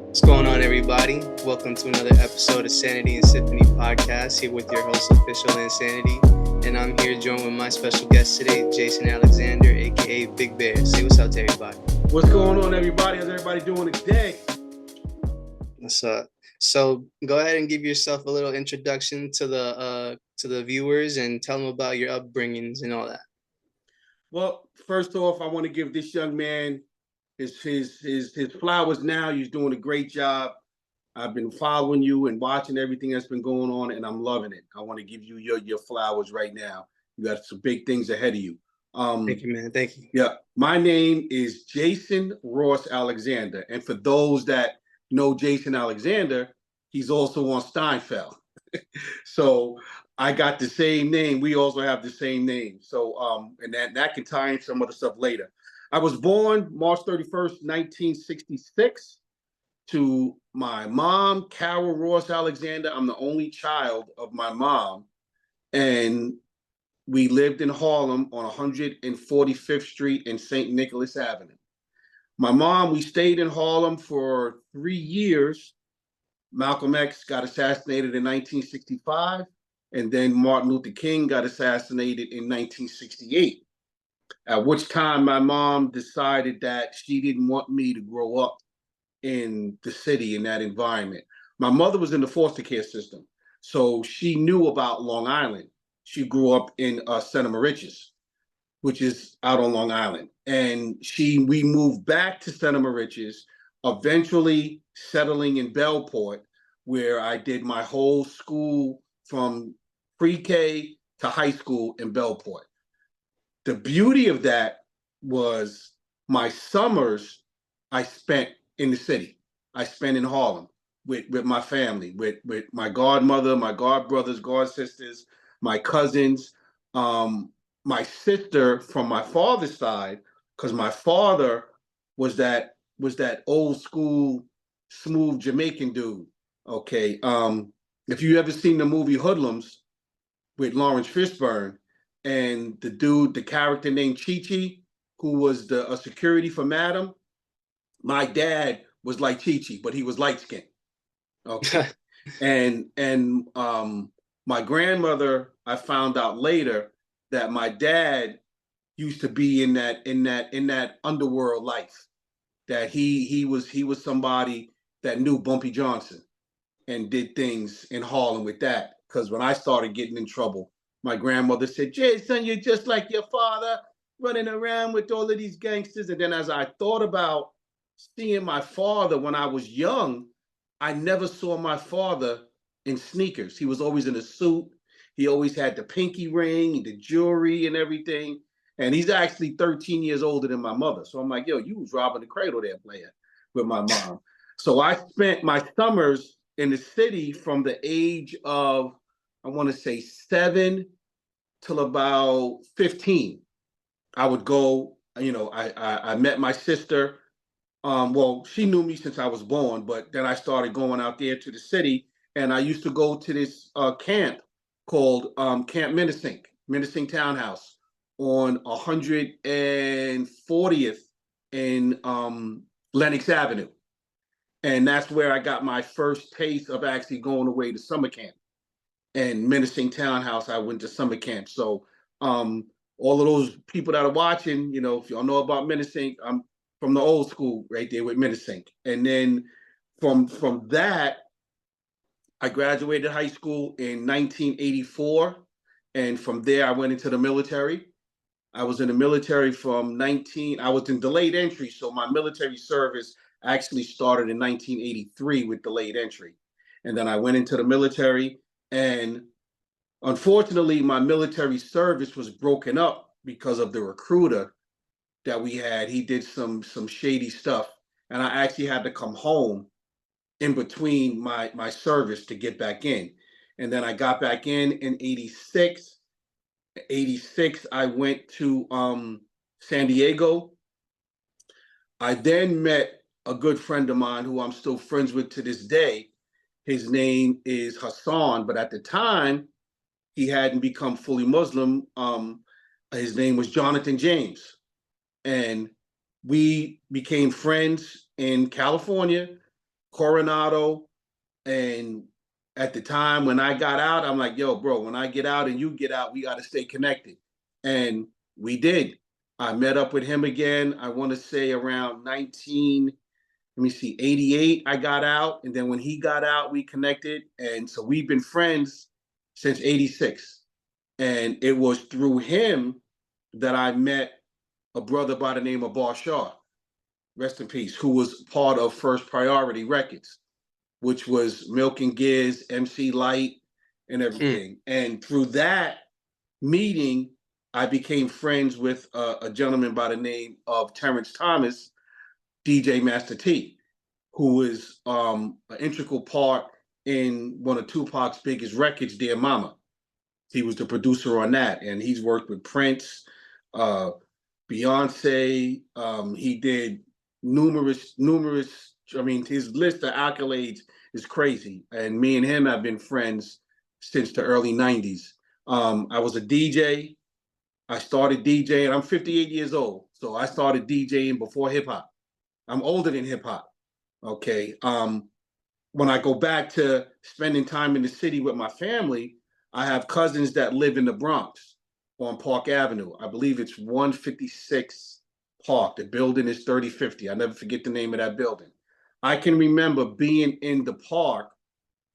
What's going on, everybody? Welcome to another episode of Sanity Symphony Podcast. Here with your host, Official Insanity, and I'm here joined with my special guest today, Jason Alexander, aka Big Bear. Say what's up to everybody. What's going on, everybody? How's everybody doing today? What's up? So go ahead and give yourself a little introduction to the viewers and tell them about your upbringings and all that. Well, first off, I want to give this young man his flowers now. He's doing a great job. I've been following you and watching everything that's been going on, and I'm loving it. I want to give you your flowers right now. You got some big things ahead of you. Thank you, man. Thank you. Yeah, my name is Jason Ross Alexander, and for those that know Jason Alexander, he's also on Steinfeld. So I got the same name. We also have the same name. So and that can tie in some other stuff later. I was born March 31st, 1966, to my mom, Carol Ross Alexander. I'm the only child of my mom. And we lived in Harlem on 145th Street and St. Nicholas Avenue. My mom, we stayed in Harlem for 3 years. Malcolm X got assassinated in 1965, and then Martin Luther King got assassinated in 1968. At which time my mom decided that she didn't want me to grow up in the city, in that environment. My mother was in the foster care system, so she knew about Long Island. She grew up in Center Moriches, which is out on Long Island. And we moved back to Center Moriches, eventually settling in Bellport, where I did my whole school from pre-K to high school in Bellport. The beauty of that was my summers I spent in the city. I spent in Harlem with my family, with my godmother, my godbrothers, godsisters, my cousins, my sister from my father's side, because my father was that old school smooth Jamaican dude. Okay. If you ever seen the movie Hoodlums with Lawrence Fishburne, and the character named Chi-Chi, who was a security for Madam, my dad was like Chi-Chi, but he was light skinned. Okay. and my grandmother, I found out later that my dad used to be in that underworld life. That he was somebody that knew Bumpy Johnson and did things in Harlem with that. Because when I started getting in trouble, my grandmother said, "Jason, you're just like your father, running around with all of these gangsters." And then as I thought about seeing my father when I was young, I never saw my father in sneakers. He was always in a suit. He always had the pinky ring, the jewelry and everything. And he's actually 13 years older than my mother. So I'm like, yo, you was robbing the cradle there, player, with my mom. So I spent my summers in the city from the age of, I want to say 7 till about 15. I would go, I met my sister. Well, she knew me since I was born, but then I started going out there to the city, and I used to go to this camp called Camp Menacing Townhouse on 140th in Lenox Avenue. And that's where I got my first taste of actually going away to summer camp. And Menacing Townhouse, I went to summer camp. So all of those people that are watching, if y'all know about Menacing, I'm from the old school right there with Menacing. And then from that, I graduated high school in 1984. And from there, I went into the military. I was in the military I was in delayed entry. So my military service actually started in 1983 with delayed entry. And then I went into the military, and unfortunately, my military service was broken up because of the recruiter that we had. He did some shady stuff, and I actually had to come home in between my service to get back in. And then I got back in 86. 86, I went to San Diego. I then met a good friend of mine who I'm still friends with to this day. His name is Hassan, but at the time, he hadn't become fully Muslim. His name was Jonathan James. And we became friends in California. Coronado. And at the time when I got out, I'm like, yo, bro, when I get out and you get out, we got to stay connected. And we did. I met up with him again. I want to say around 88, I got out. And then when he got out, we connected. And so we've been friends since 86. And it was through him that I met a brother by the name of Bar Shaw, rest in peace, who was part of First Priority Records, which was Milk and Giz, MC Light, and everything. And through that meeting, I became friends with a gentleman by the name of Terrence Thomas, DJ Master T, who is an integral part in one of Tupac's biggest records, Dear Mama. He was the producer on that, and he's worked with Prince, Beyonce. He did numerous. I mean, his list of accolades is crazy. And me and him have been friends since the early 90s. I was a DJ. I started DJing. I'm 58 years old. So I started DJing before hip hop. I'm older than hip hop. Okay. When I go back to spending time in the city with my family, I have cousins that live in the Bronx on Park Avenue. I believe it's 156 Park. The building is 3050. I never forget the name of that building. I can remember being in the park,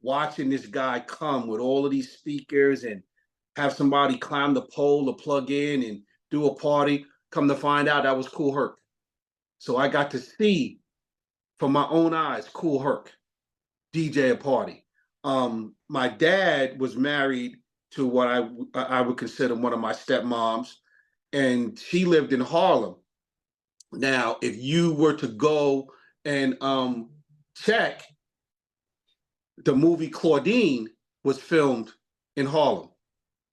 watching this guy come with all of these speakers and have somebody climb the pole to plug in and do a party. Come to find out, that was Kool Herc. So I got to see from my own eyes Kool Herc DJ a party. My dad was married to what I would consider one of my stepmoms, and she lived in Harlem. Now, if you were to go and check, the movie Claudine was filmed in Harlem.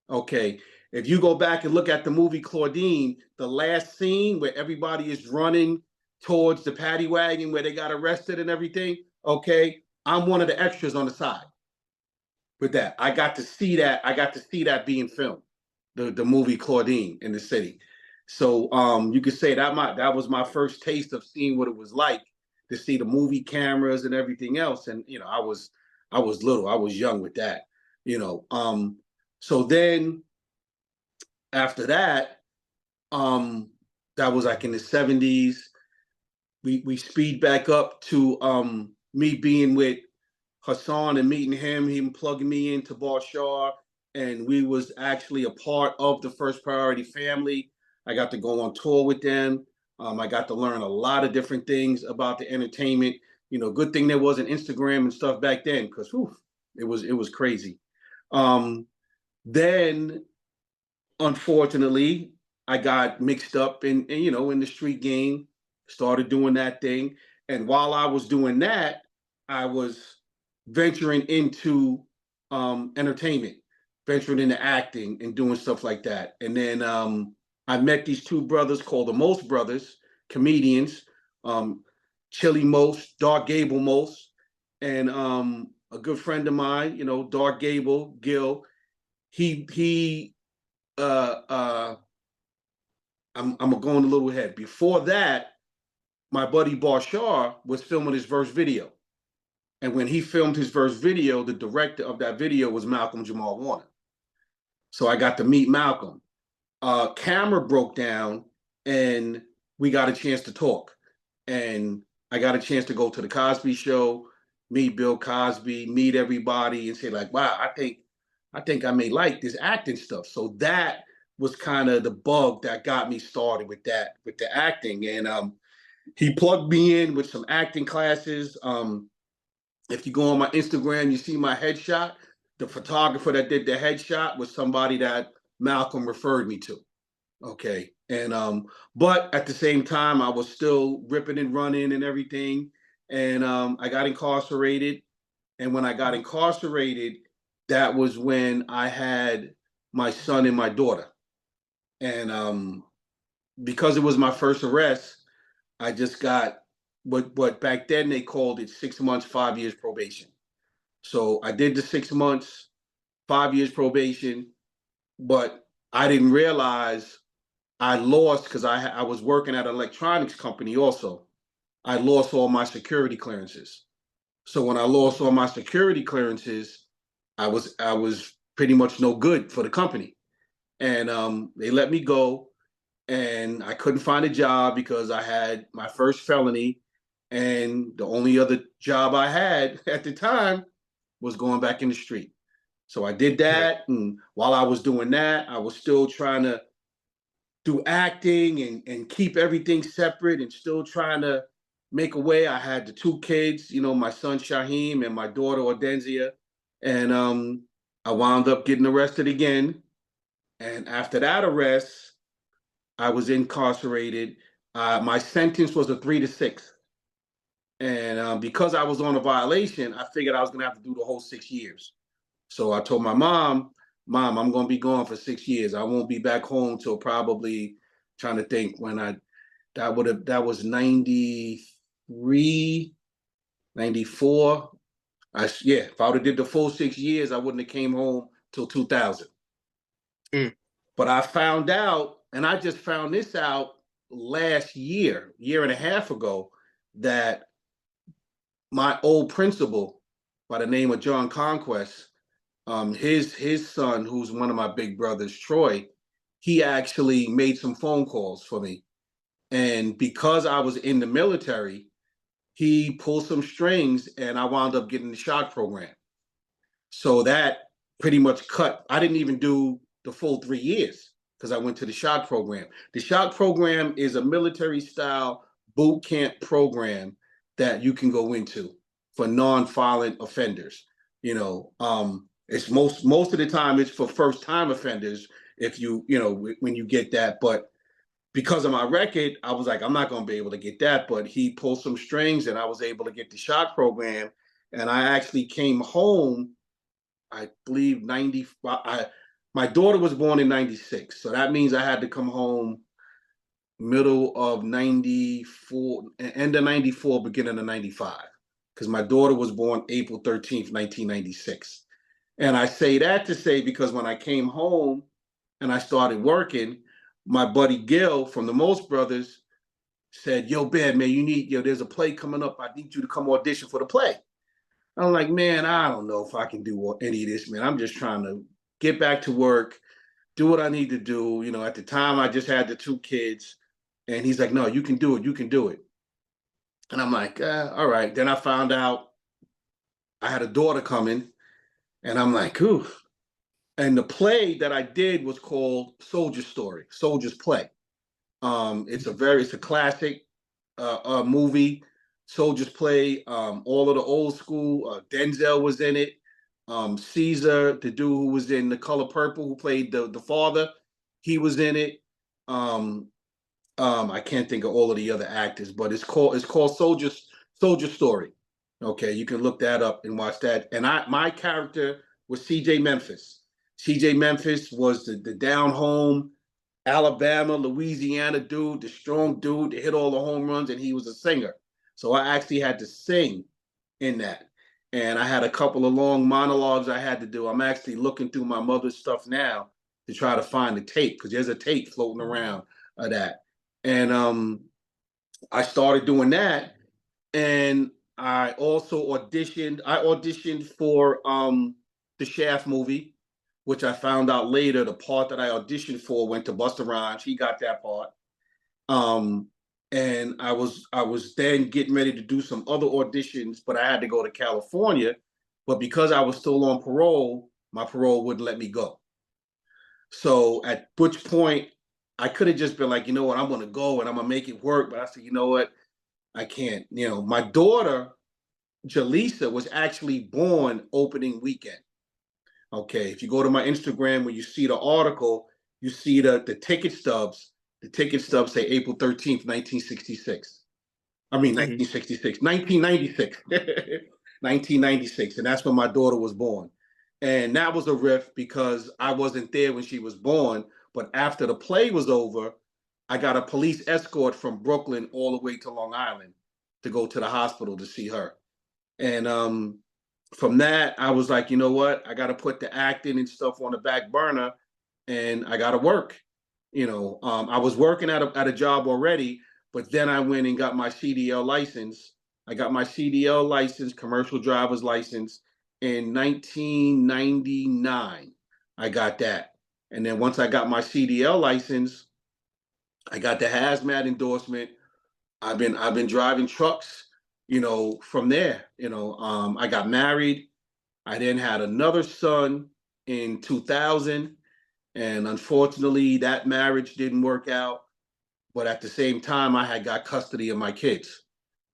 Okay, if you go back and look at the movie Claudine, the last scene where everybody is running towards the paddy wagon where they got arrested and everything, okay, I'm one of the extras on the side with that. I got to see that being filmed, the movie Claudine in the city. So you could say that was my first taste of seeing what it was like to see the movie cameras and everything else. And you know, I was little, I was young with that, you know. So then after that, that was like in the 70s. We speed back up to me being with Hassan and meeting him plugging me into Bar Shaw, and we was actually a part of the First Priority family. I got to go on tour with them. I got to learn a lot of different things about the entertainment. You know, good thing there wasn't Instagram and stuff back then, because it was crazy. Then, unfortunately, I got mixed up in the street game, started doing that thing. And while I was doing that, I was venturing into entertainment, venturing into acting and doing stuff like that. And then I met these two brothers called the Most Brothers, comedians, Chili Most, Dark Gable Most, and a good friend of mine, you know, Dark Gable, Gil. I'm going a little ahead. Before that, my buddy Bashar was filming his first video. And when he filmed his first video, the director of that video was Malcolm Jamal Warner. So I got to meet Malcolm. Camera broke down and we got a chance to talk. And I got a chance to go to the Cosby Show, meet Bill Cosby, meet everybody and say like, wow, I think I may like this acting stuff. So that was kind of the bug that got me started with the acting. And he plugged me in with some acting classes. If you go on my Instagram, you see my headshot. The photographer that did the headshot was somebody that Malcolm referred me to. Okay. And but at the same time, I was still ripping and running and everything. And I got incarcerated. And when I got incarcerated, that was when I had my son and my daughter. And because it was my first arrest, I just got what back then they called it 6 months, 5 years probation. So I did the 6 months, 5 years probation, but I didn't realize I lost because I was working at an electronics company also. I lost all my security clearances. So when I lost all my security clearances, I was pretty much no good for the company. And they let me go, and I couldn't find a job because I had my first felony, and the only other job I had at the time was going back in the street. So I did that, and while I was doing that, I was still trying to do acting and keep everything separate and still trying to make a way. I had the two kids, my son Shaheem and my daughter Ordenzia. And I wound up getting arrested again. And after that arrest, I was incarcerated. My sentence was a 3 to 6. And because I was on a violation, I figured I was going to have to do the whole 6 years. So I told my mom, I'm going to be gone for 6 years. I won't be back home till probably, trying to think when that was 93, 94. If I would have did the full 6 years, I wouldn't have came home till 2000. Mm. But I found out, and I just found this out last year and a half ago, that my old principal by the name of John Conquest, his son, who's one of my big brothers, Troy, he actually made some phone calls for me. And because I was in the military, he pulled some strings and I wound up getting the shock program. So that pretty much I didn't even do the full 3 years because I went to the shock program. The shock program is a military style boot camp program that you can go into for non-violent offenders. It's most of the time it's for first time offenders if when you get that. But because of my record, I was like, I'm not going to be able to get that. But he pulled some strings and I was able to get the shock program. And I actually came home, I believe, my daughter was born in 96. So that means I had to come home middle of 94, end of 94, beginning of 95. Because my daughter was born April 13th, 1996. And I say that to say, because when I came home and I started working, my buddy Gil from the Most Brothers said, "Yo, Bad man, there's a play coming up. I need you to come audition for the play." I'm like, "Man, I don't know if I can do any of this, man. I'm just trying to get back to work, do what I need to do." At the time, I just had the two kids. And he's like, "No, you can do it. You can do it." And I'm like, all right. Then I found out I had a daughter coming. And I'm like, ooh. And the play that I did was called Soldier's Story, Soldier's Play. It's a classic movie, Soldier's Play. All of the old school. Denzel was in it. Caesar, the dude who was in The Color Purple, who played the father, he was in it. I can't think of all of the other actors, but it's called Soldier Story. Okay, you can look that up and watch that. And my character was C.J. Memphis. C.J. Memphis was the down home Alabama, Louisiana dude, the strong dude that hit all the home runs, and he was a singer. So I actually had to sing in that. And I had a couple of long monologues I had to do. I'm actually looking through my mother's stuff now to try to find the tape, because there's a tape floating around of that. And I started doing that. And I also auditioned. I auditioned for the Shaft movie, which I found out later the part that I auditioned for went to Busta Rhymes. He got that part. And I was then getting ready to do some other auditions, but I had to go to California. But because I was still on parole, my parole wouldn't let me go. So at which point I could have just been like, you know what, I'm going to go and I'm going to make it work. But I said, you know what, I can't. My daughter, Jaleesa, was actually born opening weekend. Okay, if you go to my Instagram, when you see the article, you see the ticket stubs. The ticket stubs say April 13th, 1966. I mean, 1966, 1996. 1996. And that's when my daughter was born. And that was a riff because I wasn't there when she was born. But after the play was over, I got a police escort from Brooklyn all the way to Long Island to go to the hospital to see her. And from that, I was like, you know what? I got to put the acting and stuff on the back burner, and I got to work. I was working at a job already, but then I went and got my CDL license. I got my CDL license, commercial driver's license, in 1999. I got that. And then once I got my CDL license, I got the hazmat endorsement. I've been driving trucks, from there. I got married. I then had another son in 2000, and unfortunately, that marriage didn't work out. But at the same time, I had got custody of my kids.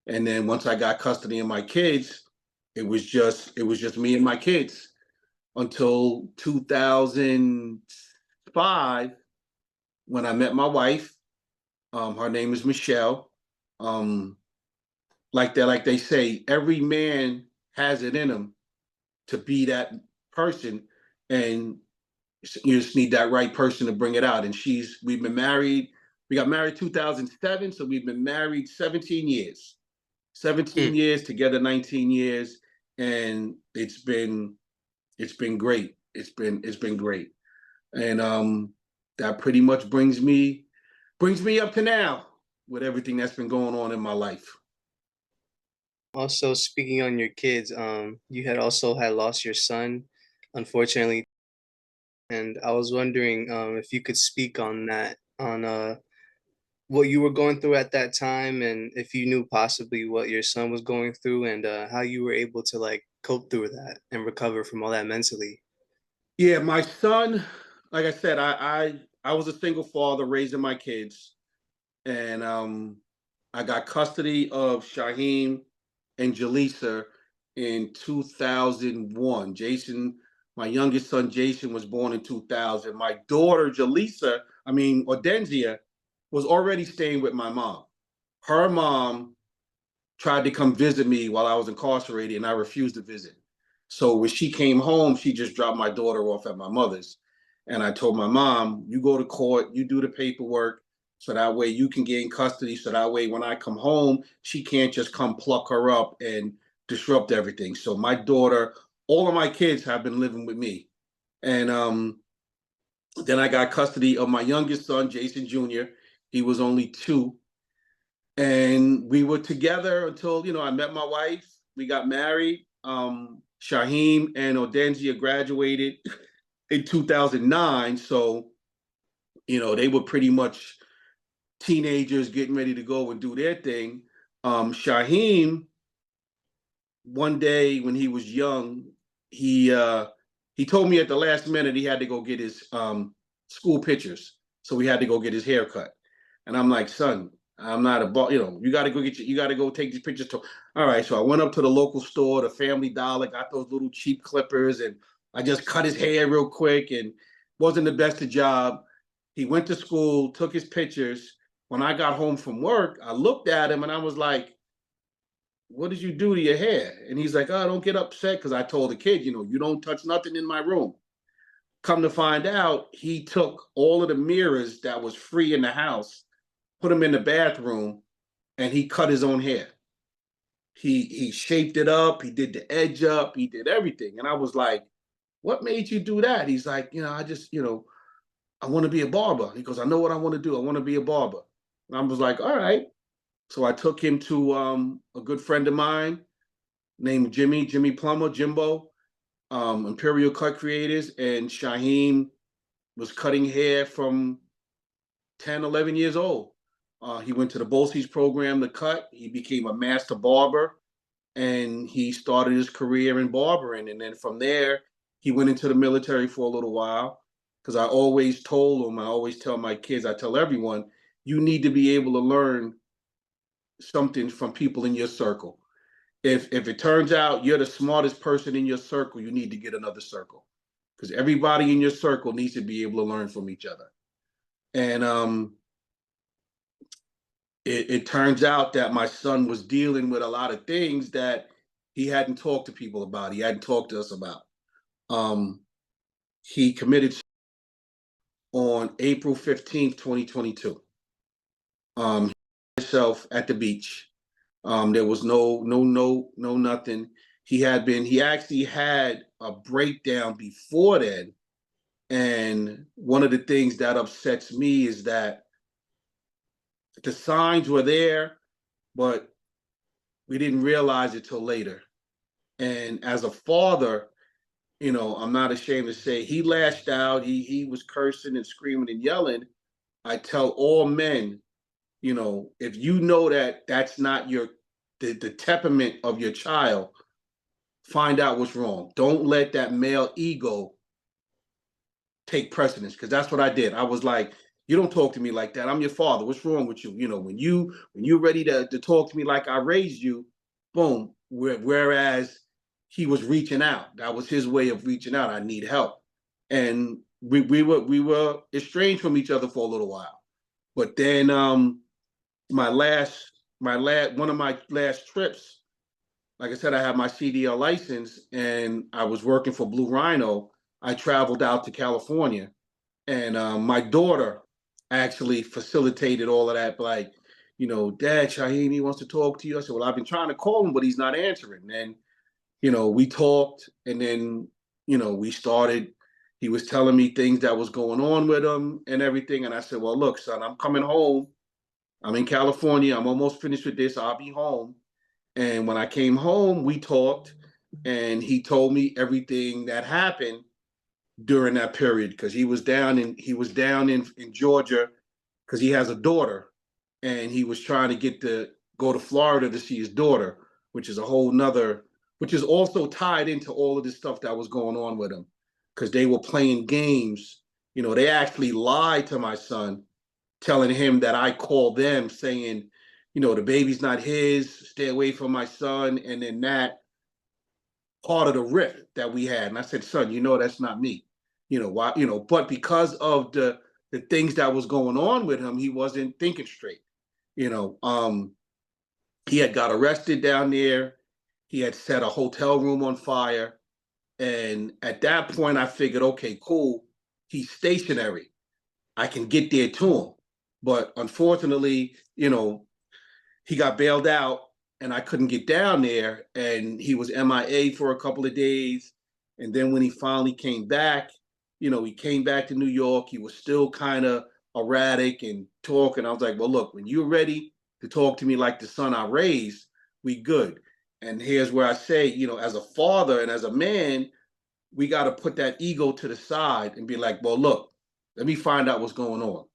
And then once I got custody of my kids, it was just me and my kids until 2005 when I met my wife. Her name is Michelle. Um, like they say, every man has it in him to be that person, and you just need that right person to bring it out. And we've been married. We got married 2007, so we've been married 17 years. 17 years together, 19 years, and it's been great. It's been great, and that pretty much brings me up to now with everything that's been going on in my life. Also, speaking on your kids, you had also had lost your son, unfortunately, and I was wondering if you could speak on that, on what you were going through at that time, and if you knew possibly what your son was going through, and how you were able to like cope through that and recover from all that mentally. Yeah, my son, like I said, I was a single father raising my kids, and I got custody of Shaheem and Jaleesa in 2001. My youngest son Jason was born in 2000. My daughter Ordenzia, was already staying with my mom. Her mom tried to come visit me while I was incarcerated, and I refused to visit. So when she came home, she just dropped my daughter off at my mother's. And I told my mom, you go to court, you do the paperwork, so that way you can get in custody. So that way when I come home, she can't just come pluck her up and disrupt everything. So my daughter, all of my kids have been living with me. And then I got custody of my youngest son, Jason Jr. He was only 2. And we were together until, I met my wife. We got married. Shaheem and Ordenzia graduated in 2009. So, they were pretty much teenagers getting ready to go and do their thing. Shaheem, one day when he was young, he told me at the last minute he had to go get his school pictures. So he had to go get his hair cut. And I'm like, son, I'm not you got to you got to go take these pictures. All right. So I went up to the local store, the Family Dollar, got those little cheap clippers, and I just cut his hair real quick, and wasn't the best of job. He went to school, took his pictures. When I got home from work, I looked at him and I was like, what did you do to your hair? And he's like, oh, don't get upset, because I told the kid, you don't touch nothing in my room. Come to find out, he took all of the mirrors that was free in the house, put them in the bathroom, and he cut his own hair. He shaped it up, he did the edge up, he did everything. And I was like, what made you do that? He's like, I just, I want to be a barber. He goes, I know what I want to do. I want to be a barber. And I was like, all right. So I took him to a good friend of mine named Jimmy Plummer, Jimbo, Imperial Cut Creators. And Shaheem was cutting hair from 10, 11 years old. He went to the BOCES program to cut. He became a master barber, and he started his career in barbering. And then from there, he went into the military for a little while, because I always told him, I always tell my kids, I tell everyone, you need to be able to learn something from people in your circle. If it turns out you're the smartest person in your circle, you need to get another circle, because everybody in your circle needs to be able to learn from each other. And it turns out that my son was dealing with a lot of things that he hadn't talked to people about. He hadn't talked to us about. He committed on April 15th, 2022. Himself at the beach. There was no nothing. He actually had a breakdown before then. And one of the things that upsets me is that the signs were there, but We didn't realize it till later. And as a father, I'm not ashamed to say he lashed out. He was cursing and screaming and yelling. I tell all men, if you know that that's not the temperament of your child, find out what's wrong. Don't let that male ego take precedence, because that's what I did. I was like, you don't talk to me like that. I'm your father. What's wrong with you? When you're ready to talk to me like I raised you, boom. Whereas he was reaching out. That was his way of reaching out. I need help. And we were estranged from each other for a little while. But then one of my last trips, like I said, I had my CDL license and I was working for Blue Rhino. I traveled out to California, and my daughter actually facilitated all of that. Like, Dad, Shaheen, he wants to talk to you. I said, well, I've been trying to call him, but he's not answering. And, we talked, and then, we started, he was telling me things that was going on with him and everything. And I said, well, look, son, I'm coming home. I'm in California. I'm almost finished with this. I'll be home. And when I came home, we talked, and he told me everything that happened during that period, because he was down in Georgia because he has a daughter, and he was trying to get to go to Florida to see his daughter, which is which is also tied into all of this stuff that was going on with him, because they were playing games. They actually lied to my son, telling him that I called them saying, the baby's not his, stay away from my son. And then that part of the rift that we had. And I said, son, that's not me. Why, but because of the things that was going on with him, he wasn't thinking straight. He had got arrested down there. He had set a hotel room on fire. And at that point, I figured, okay, cool. He's stationary. I can get there to him. But unfortunately, he got bailed out, and I couldn't get down there, and he was MIA for a couple of days. And then when he finally came back, he came back to New York. He was still kind of erratic and talking. I was like, well, look, when you're ready to talk to me like the son I raised, we good. And here's where I say, as a father and as a man, we got to put that ego to the side and be like, well, look, let me find out what's going on.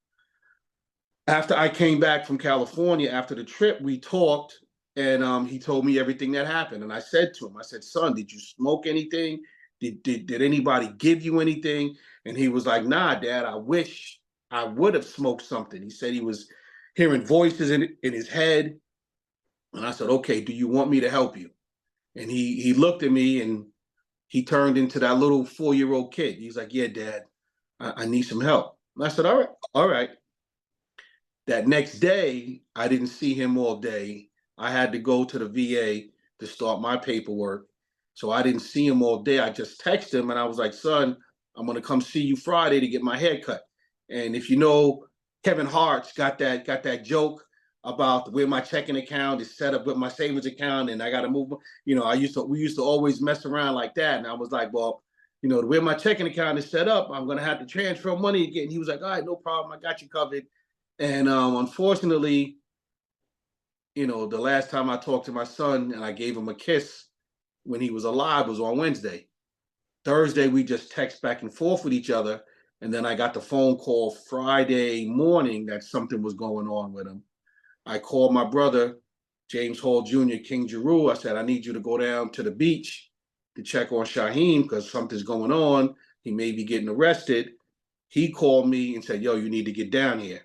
After I came back from California, after the trip, we talked, and he told me everything that happened. And I said to him, I said, son, did you smoke anything? Did anybody give you anything? And he was like, nah, Dad, I wish I would have smoked something. He said he was hearing voices in his head. And I said, okay, do you want me to help you? And he looked at me, and he turned into that little 4-year-old kid. He's like, yeah, Dad, I need some help. And I said, all right. That next day, I didn't see him all day. I had to go to the VA to start my paperwork. So I didn't see him all day. I just texted him, and I was like, son, I'm going to come see you Friday to get my hair cut. And if you know, Kevin Hart's got that joke about where my checking account is set up with my savings account, and I got to move. We used to always mess around like that. And I was like, well, the way my checking account is set up, I'm going to have to transfer money again. He was like, all right, no problem. I got you covered. And unfortunately, the last time I talked to my son and I gave him a kiss when he was alive was on Wednesday. Thursday, we just text back and forth with each other. And then I got the phone call Friday morning that something was going on with him. I called my brother, James Hall Jr., King Jeru. I said, I need you to go down to the beach to check on Shaheem because something's going on. He may be getting arrested. He called me and said, yo, you need to get down here.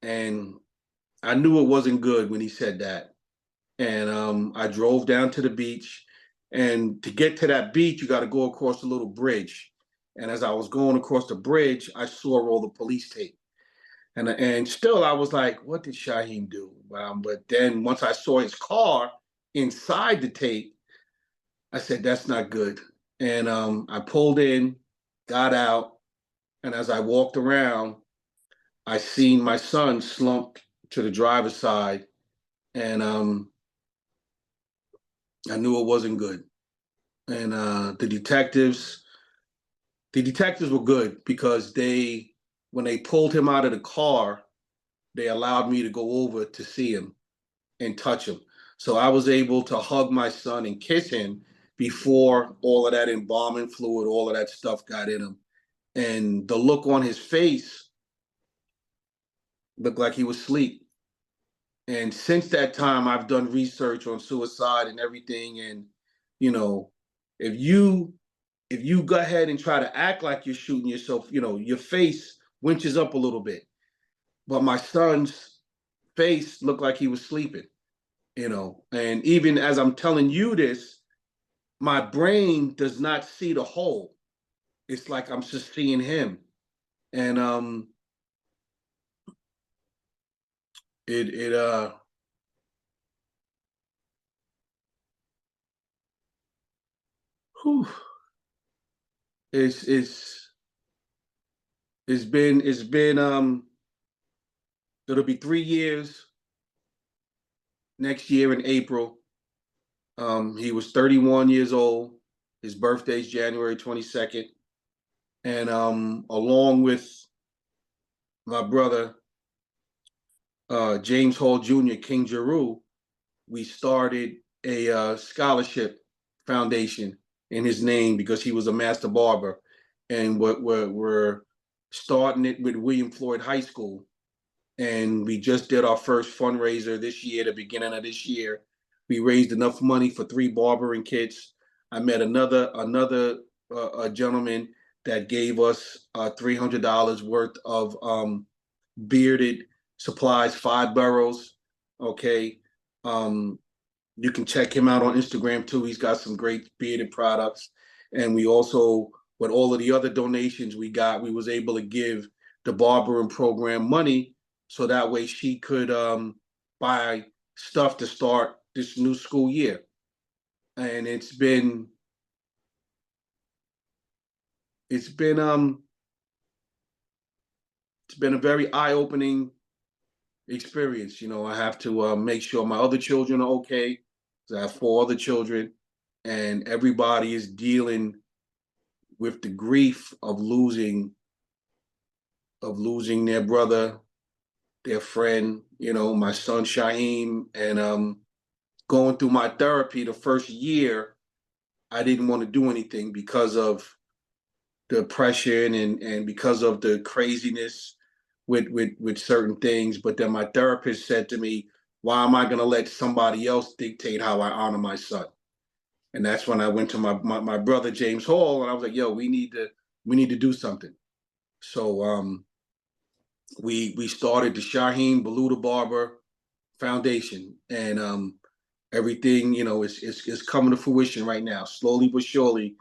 And I knew it wasn't good when he said that. And I drove down to the beach. And to get to that beach, you got to go across a little bridge. And as I was going across the bridge, I saw all the police tape. And still, I was like, what did Shaheem do? But then once I saw his car inside the tape, I said, that's not good. And I pulled in, got out. And as I walked around, I seen my son slumped to the driver's side, and I knew it wasn't good. And the detectives were good because when they pulled him out of the car, they allowed me to go over to see him and touch him. So I was able to hug my son and kiss him before all of that embalming fluid, all of that stuff got in him. And the look on his face looked like he was asleep. And since that time, I've done research on suicide and everything. And, you know, if you go ahead and try to act like you're shooting yourself, your face winches up a little bit. But my son's face looked like he was sleeping, and even as I'm telling you this, my brain does not see the whole. It's like I'm just seeing him. And it whew, it's been it'll be 3 years next year in April. He was 31 years old. His birthday's January 22nd. And along with my brother, James Hall Jr., King Jeru, we started a scholarship foundation in his name because he was a master barber. And we're starting it with William Floyd High School. And we just did our first fundraiser this year, the beginning of this year. We raised enough money for 3 barbering kits. I met another a gentleman that gave us $300 worth of bearded supplies, 5 burrows. Okay. You can check him out on Instagram too. He's got some great bearded products. And we also, with all of the other donations we got, we was able to give the barbering program money so that way she could buy stuff to start this new school year. And it's been a very eye-opening experience. I have to make sure my other children are okay. I have 4 other children, and everybody is dealing with the grief of losing their brother, their friend. My son Shaheem, and going through my therapy the first year, I didn't want to do anything because of the oppression and because of the craziness with certain things. But then my therapist said to me, why am I going to let somebody else dictate how I honor my son? And that's when I went to my brother James Hall, and I was like, yo, we need to do something. So we started the Shaheem Baluta Barber Foundation, and everything is coming to fruition right now. Slowly but surely,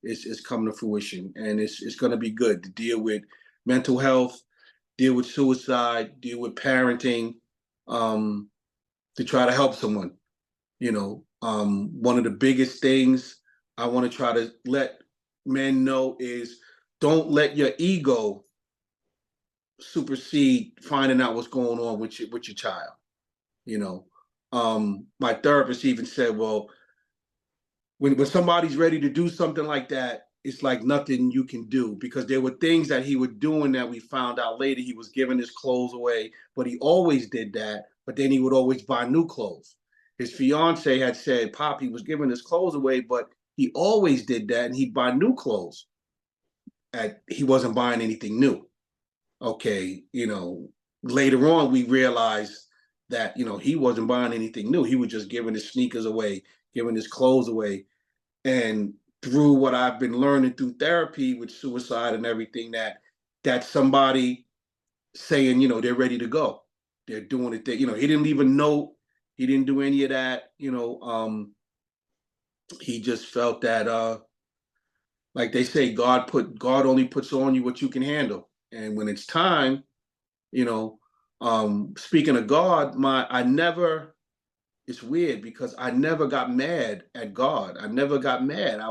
it's coming to fruition, and it's going to be good to deal with mental health, deal with suicide, deal with parenting, to try to help someone. One of the biggest things I want to try to let men know is don't let your ego supersede finding out what's going on with your child. My therapist even said, well, when somebody's ready to do something like that, it's like nothing you can do, because there were things that he was doing that we found out later. He was giving his clothes away, but he always did that. But then he would always buy new clothes. His fiance had said, Pop, he was giving his clothes away, but he always did that, and he'd buy new clothes. He wasn't buying anything new. Okay, later on we realized that, he wasn't buying anything new. He was just giving his sneakers away, giving his clothes away. And through what I've been learning through therapy with suicide and everything, that's somebody saying, they're ready to go. They're doing it. He didn't leave a note. He didn't do any of that. He just felt that, like they say, God only puts on you what you can handle. And when it's time, speaking of God, it's weird because I never got mad at God. I never got mad.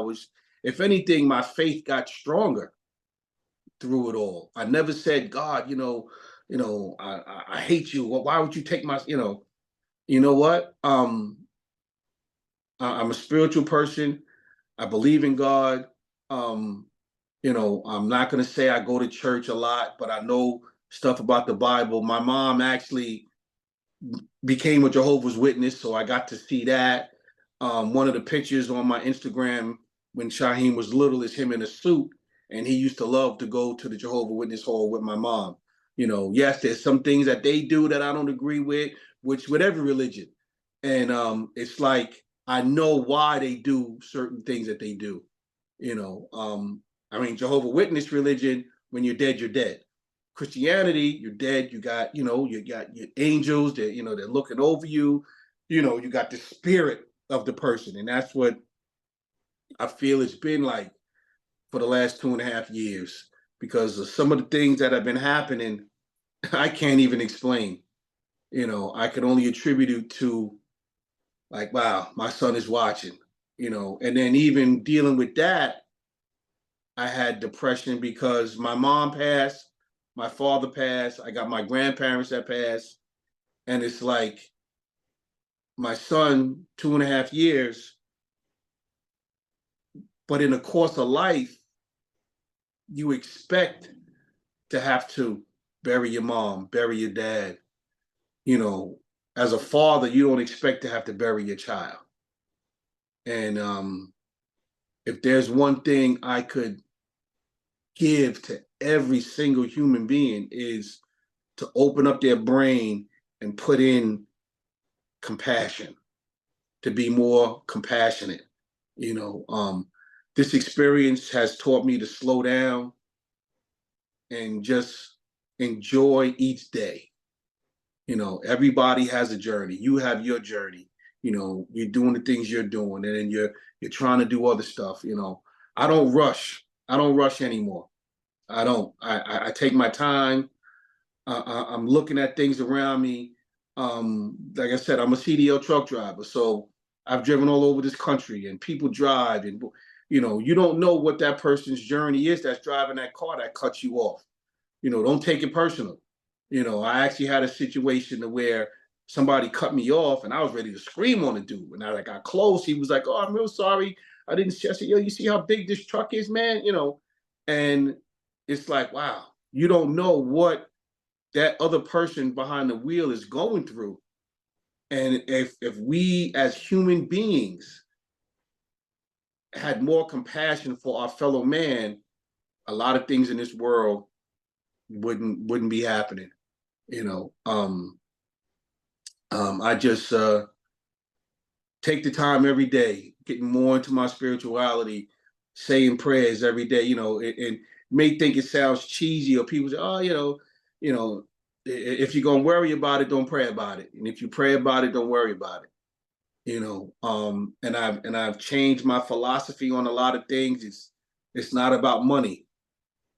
If anything, my faith got stronger through it all. I never said, God, I hate you. Why would you take my, you know what? I'm a spiritual person. I believe in God. I'm not going to say I go to church a lot, but I know stuff about the Bible. My mom actually became a Jehovah's Witness, so I got to see that. One of the pictures on my Instagram when Shaheem was little is him in a suit, and he used to love to go to the Jehovah's Witness hall with my mom. Yes, there's some things that they do that I don't agree with, which with every religion. And it's like I know why they do certain things that they do. Jehovah's Witness religion, when you're dead, you're dead. Christianity, you're dead. You got your angels that they're looking over you. You got the spirit of the person, and that's what I feel it's been like for the last 2.5 years because of some of the things that have been happening. I can't even explain. I could only attribute it to like, wow, my son is watching. And then even dealing with that, I had depression because my mom passed, my father passed, I got my grandparents that passed, and it's like my son, 2.5 years, but in the course of life, you expect to have to bury your mom, bury your dad. As a father, you don't expect to have to bury your child. And if there's one thing I could give to every single human being is to open up their brain and put in compassion, to be more compassionate. This experience has taught me to slow down and just enjoy each day. Everybody has a journey. You have your journey. You're doing the things you're doing, and then you're trying to do other stuff. I don't rush. I don't rush anymore. I don't. I take my time. I'm looking at things around me. Like I said, I'm a CDL truck driver, so I've driven all over this country, and people drive, and you don't know what that person's journey is that's driving that car that cuts you off. Don't take it personal. I actually had a situation where somebody cut me off, and I was ready to scream on the dude. And I got close. He was like, "Oh, I'm real sorry. I didn't see." I said, "Yo, you see how big this truck is, man?" And it's like, wow, you don't know what that other person behind the wheel is going through. And if we as human beings had more compassion for our fellow man, a lot of things in this world wouldn't be happening. I just take the time every day, getting more into my spirituality, saying prayers every day. And may think it sounds cheesy, or people say, "Oh, if you're gonna worry about it, don't pray about it. And if you pray about it, don't worry about it." And I've changed my philosophy on a lot of things. It's not about money.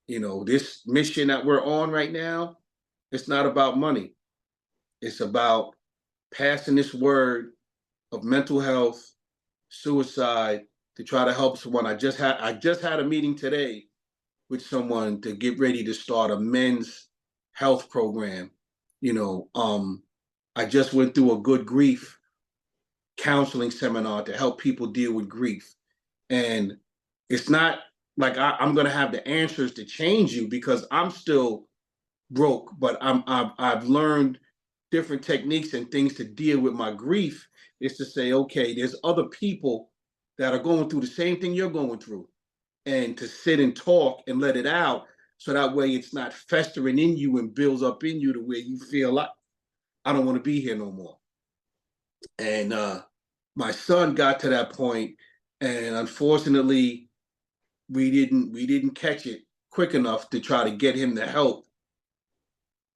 This mission that we're on right now, it's not about money. It's about passing this word of mental health, suicide, to try to help someone. I just had a meeting today with someone to get ready to start a men's health program. I just went through a good grief counseling seminar to help people deal with grief. And it's not like I'm going to have the answers to change you, because I'm still broke, but I've learned different techniques and things to deal with my grief. Is to say, okay, there's other people that are going through the same thing you're going through, and to sit and talk and let it out, so that way it's not festering in you and builds up in you to where you feel like, I don't want to be here no more. And my son got to that point, and unfortunately, we didn't catch it quick enough to try to get him the help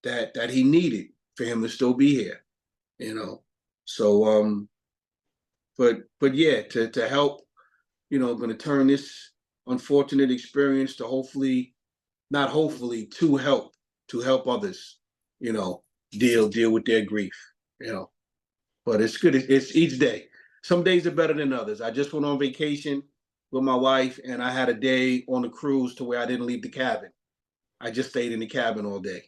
that he needed for him to still be here. So but yeah, to help, going to turn this unfortunate experience to to help others, deal with their grief. But it's good. It's each day. Some days are better than others. I just went on vacation with my wife, and I had a day on the cruise to where I didn't leave the cabin. I just stayed in the cabin all day.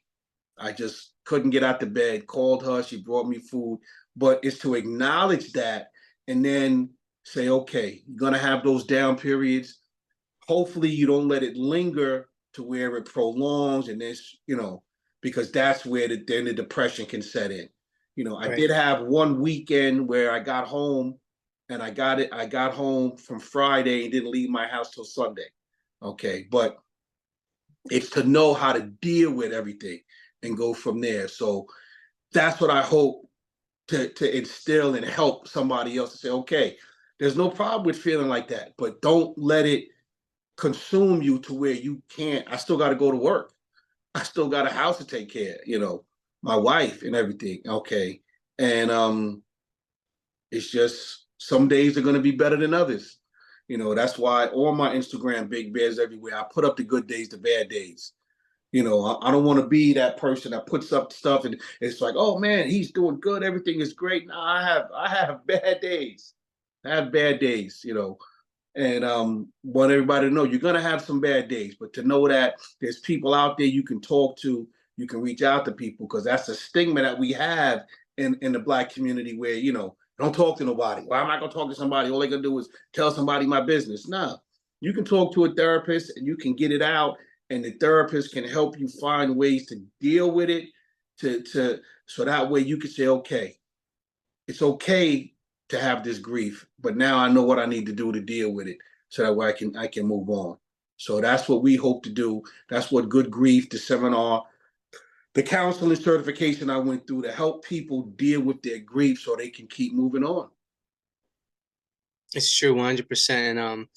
I just couldn't get out the bed, called her, she brought me food. But it's to acknowledge that, and then say, okay, you're going to have those down periods. Hopefully you don't let it linger to where it prolongs, and this, because that's where then the depression can set in. I Right. did have one weekend where I got home and I got home from Friday and didn't leave my house till Sunday. Okay. But it's to know how to deal with everything and go from there. So that's what I hope to instill and help somebody else to say, okay, there's no problem with feeling like that, but don't let it consume you to where you can't. I still got to go to work. I still got a house to take care, my wife and everything. Okay. And it's just some days are going to be better than others. That's why on my Instagram, Big Bears Everywhere, I put up the good days, the bad days. I don't want to be that person that puts up stuff and it's like, oh man, he's doing good, everything is great. No, I have bad days. I have bad days, and want everybody to know you're gonna have some bad days, but to know that there's people out there you can talk to, you can reach out to people, because that's a stigma that we have in the Black community where don't talk to nobody. Well, I'm not gonna talk to somebody. All they gonna do is tell somebody my business. No, you can talk to a therapist and you can get it out, and the therapist can help you find ways to deal with it, to so that way you can say, okay, it's okay to have this grief, but now I know what I need to do to deal with it, so that way I can move on. So that's what we hope to do. That's what Good Grief, the seminar, the counseling certification I went through, to help people deal with their grief so they can keep moving on. It's true, 100%. And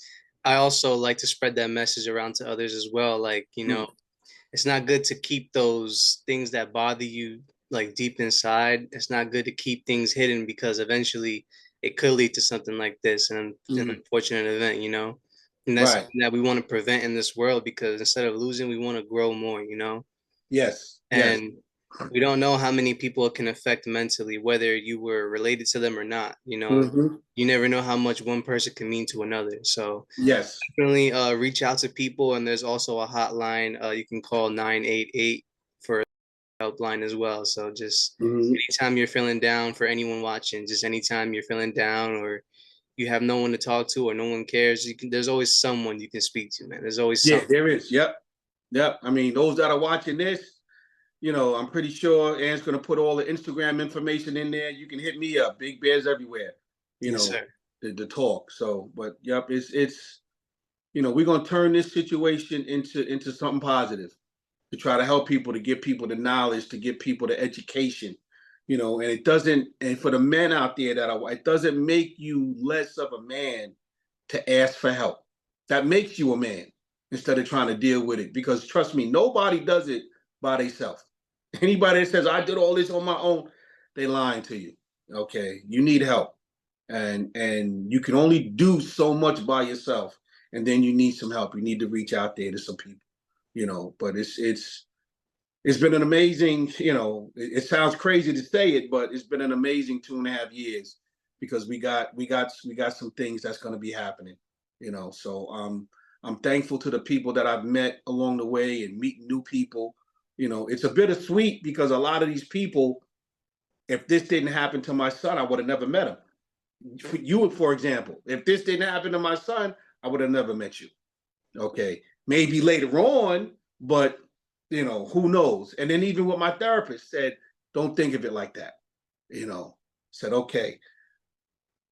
I also like to spread that message around to others as well. Like, it's not good to keep those things that bother you like deep inside. It's not good to keep things hidden, because eventually it could lead to something like this, and an unfortunate event, And that's Right. something that we want to prevent in this world, because instead of losing, we want to grow more, Yes. Yes. And we don't know how many people it can affect mentally, whether you were related to them or not. You never know how much one person can mean to another. So Yes. definitely reach out to people, and there's also a hotline you can call 988 for helpline as well. So just anytime you're feeling down, for anyone watching, just anytime you're feeling down or you have no one to talk to or no one cares, there's always someone you can speak to, man. There's always Yeah, something. there is. Yep. Yep. I mean, those that are watching this, I'm pretty sure Ann's going to put all the Instagram information in there. You can hit me up, Big Bears Everywhere, Yes, sir. the talk. So, but yep, it's we're going to turn this situation into something positive, to try to help people, to give people the knowledge, to give people the education, and it doesn't, and for the men out there it doesn't make you less of a man to ask for help. That makes you a man, instead of trying to deal with it. Because trust me, nobody does it by themselves. Anybody that says I did all this on my own, they lying to you. Okay, you need help, and you can only do so much by yourself, and then you need some help. You need to reach out there to some people, But it's been an amazing, it sounds crazy to say it, but it's been an amazing 2.5 years, because we got some things that's going to be happening, So I'm thankful to the people that I've met along the way and meeting new people. It's a bittersweet, because a lot of these people, if this didn't happen to my son, I would have never met him. You, for example, if this didn't happen to my son, I would have never met you. Okay, maybe later on, but who knows? And then even what my therapist said, don't think of it like that. Said, okay,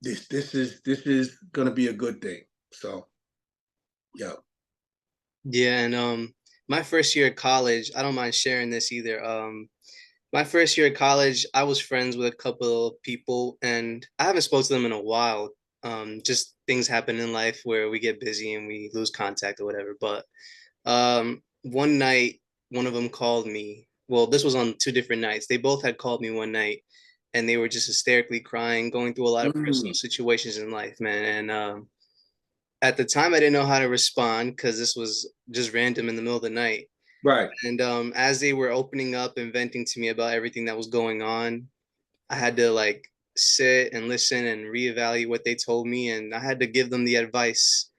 this is gonna be a good thing. So, yeah. Yeah, and my first year at college, I don't mind sharing this either. My first year at college, I was friends with a couple of people, and I haven't spoken to them in a while. Just things happen in life where we get busy and we lose contact or whatever. But one night, one of them called me. Well, this was on two different nights. They both had called me one night, and they were just hysterically crying, going through a lot of personal situations in life, man. And at the time, I didn't know how to respond, because this was just random in the middle of the night. Right. And as they were opening up and venting to me about everything that was going on, I had to like sit and listen and reevaluate what they told me, and I had to give them the advice,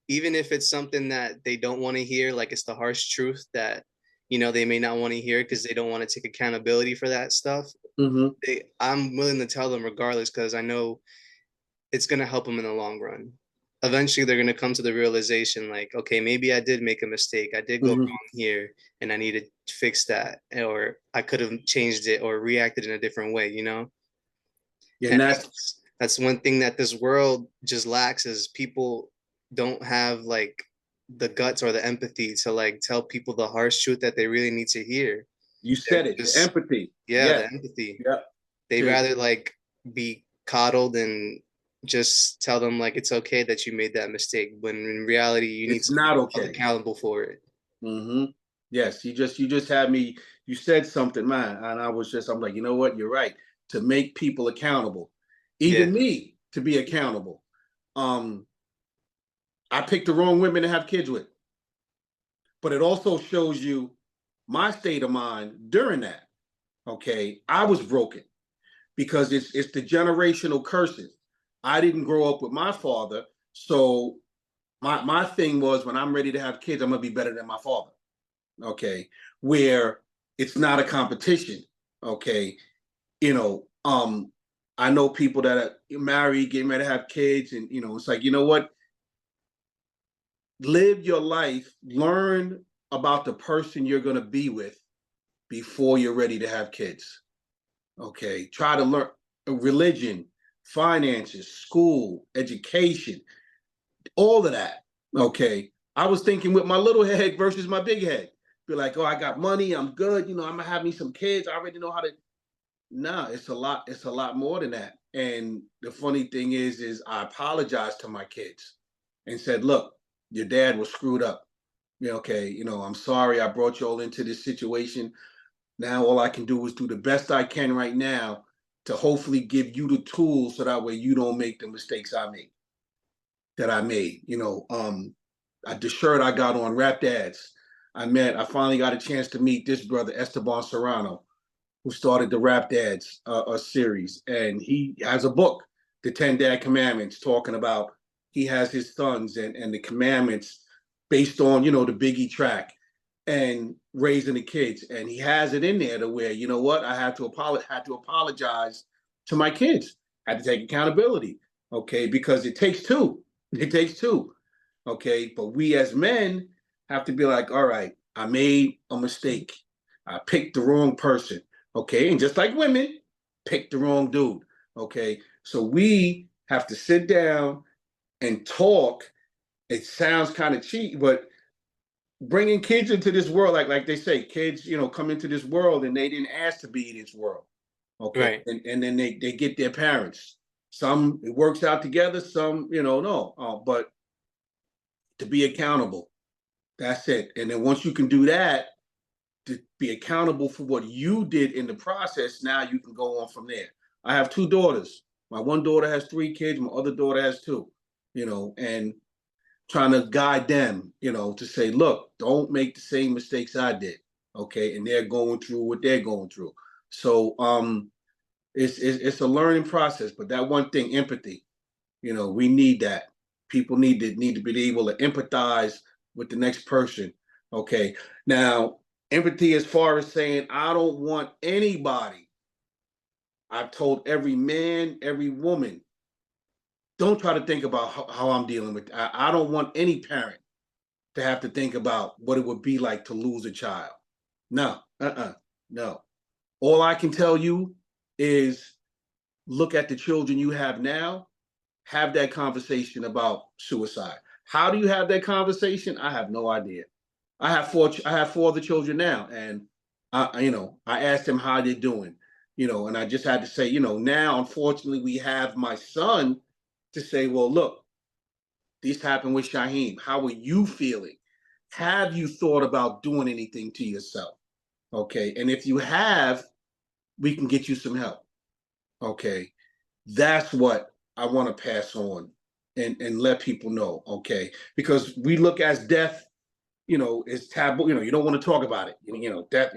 even if it's something that they don't want to hear, like it's the harsh truth that they may not want to hear because they don't want to take accountability for that stuff. I'm willing to tell them regardless, because I know it's going to help them in the long run. eventually they're going to come to the realization like, okay, maybe I did make a mistake. I did go wrong here and I need to fix that, or I could have changed it or reacted in a different way, you know? Yeah, And and that's that's one thing that this world just lacks is people don't have like the guts or the empathy to like tell people the harsh truth that they really need to hear. you They're said it, the just, empathy. yeah, the Yeah, empathy. yeah. They'd To rather like be coddled and just tell them like it's okay that you made that mistake when in reality you need it's to be not held okay. accountable for it. Yes, you just had me. You said something, man, and I'm like, you know what? You're right. To make people accountable, Yeah. even me to be accountable. Um, I picked the wrong women to have kids with, but it also shows you my state of mind during that. Okay, I was broken because it's the generational curses. I didn't grow up with my father, so my thing was when I'm ready to have kids, I'm gonna be better than my father. Okay, where it's not a competition. Okay, you know, I know people that are married, getting ready to have kids, and it's like, you know what? Live your life, learn about the person you're gonna be with before you're ready to have kids. Okay, try to learn religion, finances, school, education, all of that. Okay, I was thinking with my little head versus my big head. Be like, oh, I got money, I'm good. I'm gonna have me some kids. I already know how to. Nah, it's a lot. It's a lot more than that. And the funny thing is I apologized to my kids and said, look, your dad was screwed up. Yeah, okay, I'm sorry I brought you all into this situation. Now all I can do is do the best I can right now to hopefully give you the tools so that way you don't make the mistakes I made. The shirt I got on Rap Dads. I finally got a chance to meet this brother, Esteban Serrano, who started the Rap Dads series. And he has a book, The 10 Dad Commandments, talking about he has his sons and the commandments based on, the Biggie track and raising the kids. And he has it in there to where, you know what, I had to apologize to my kids. I had to take accountability. Okay, because it takes two. It takes two. Okay, but we as men have to be like, all right, I made a mistake. I picked the wrong person. Okay, and just like women, pick the wrong dude. Okay, so we have to sit down and talk. It sounds kind of cheap, but bringing kids into this world, like they say, kids, come into this world and they didn't ask to be in this world. Okay, Right. and then they get their parents. Some it works out together, some no. But to be accountable, that's it. And then once you can do that, to be accountable for what you did in the process, now you can go on from there. I have two daughters. My one daughter has three kids. My other daughter has two. And trying to guide them, to say, look, don't make the same mistakes I did. Okay, and they're going through what they're going through. So it's a learning process. But that one thing, empathy, we need that. People need to be able to empathize with the next person. Okay, now empathy as far as saying I don't want anybody. I've told every man, every woman, don't try to think about how I'm dealing with. I don't want any parent to have to think about what it would be like to lose a child. No, no. All I can tell you is look at the children you have now, have that conversation about suicide. How do you have that conversation? I have no idea. I have four other children now, and I asked them how they're doing, and I just had to say, now unfortunately we have my son to say, well, look, this happened with Shaheem. How are you feeling? Have you thought about doing anything to yourself? Okay. And if you have, we can get you some help. Okay. That's what I want to pass on and let people know. Okay. Because we look as death, is taboo. You don't want to talk about it. Death,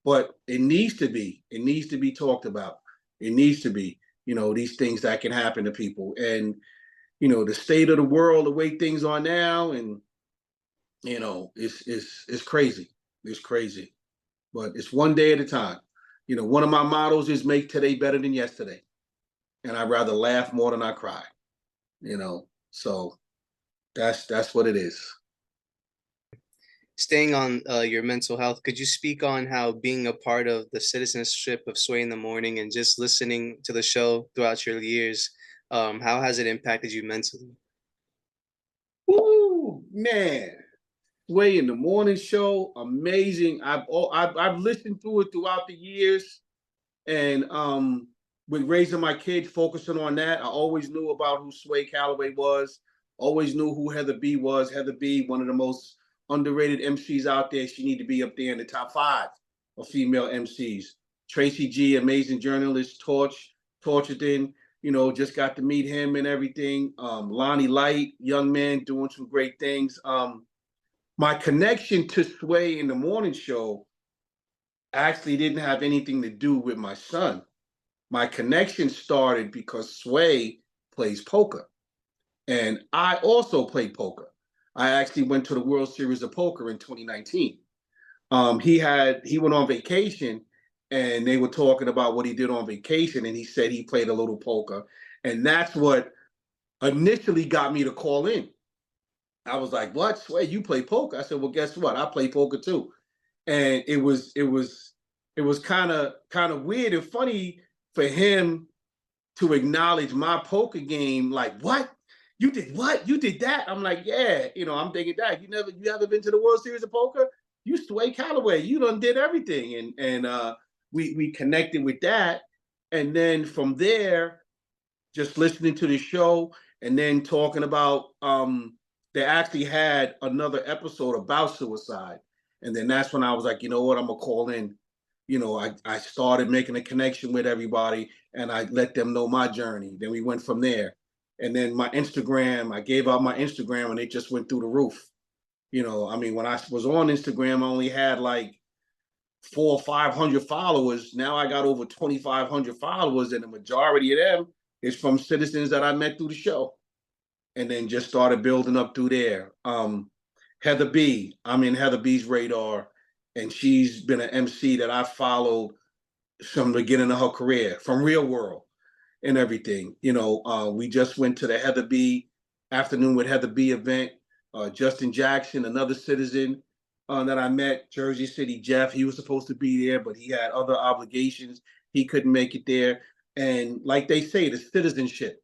but it needs to be talked about. It needs to be, these things that can happen to people. And, the state of the world, the way things are now, and it's crazy. It's crazy, but it's one day at a time. One of my mottos is make today better than yesterday, and I'd rather laugh more than I cry. So That's what it is. Staying on your mental health, could you speak on how being a part of the citizenship of Sway in the Morning and just listening to the show throughout your years, how has it impacted you mentally? Woo, man. Sway in the Morning show, amazing. I've listened to it throughout the years, and with raising my kids, focusing on that, I always knew about who Sway Calloway was. Always knew who Heather B was. Heather B, one of the most underrated MCs out there. She need to be up there in the top 5 of female MCs. Tracy G, amazing journalist. Torchardin, just got to meet him and everything. Lonnie Light, young man doing some great things. My connection to Sway in the Morning show actually didn't have anything to do with my son. My connection started because Sway plays poker, and I also played poker. I actually went to the World Series of Poker in 2019. He went on vacation, and they were talking about what he did on vacation, and he said he played a little poker, and that's what initially got me to call in. I was like, "What, Sway? You play poker?" I said, "Well, guess what? I play poker too." And it was kind of weird and funny for him to acknowledge my poker game. Like, what? You did what? You did that? I'm like, yeah. I'm thinking that you haven't been to the World Series of Poker? You Sway Calloway. You done did everything, and we connected with that, and then from there, just listening to the show, and then talking about they actually had another episode about suicide, and then that's when I was like, you know what, I'm gonna call in. I started making a connection with everybody, and I let them know my journey. Then we went from there, and then my Instagram, I gave out my Instagram, and it just went through the roof. I mean, when I was on Instagram, I only had like 400 or 500 followers. Now I got over 2,500 followers, and the majority of them is from citizens that I met through the show, and then just started building up through there. Heather B, I'm in Heather B's radar, and she's been an MC that I followed from the beginning of her career, from Real World and everything. We just went to the Heather B Afternoon with Heather B event. Justin Jackson, another citizen that I met, Jersey City Jeff, he was supposed to be there, but he had other obligations. He couldn't make it there. And like they say, the citizenship,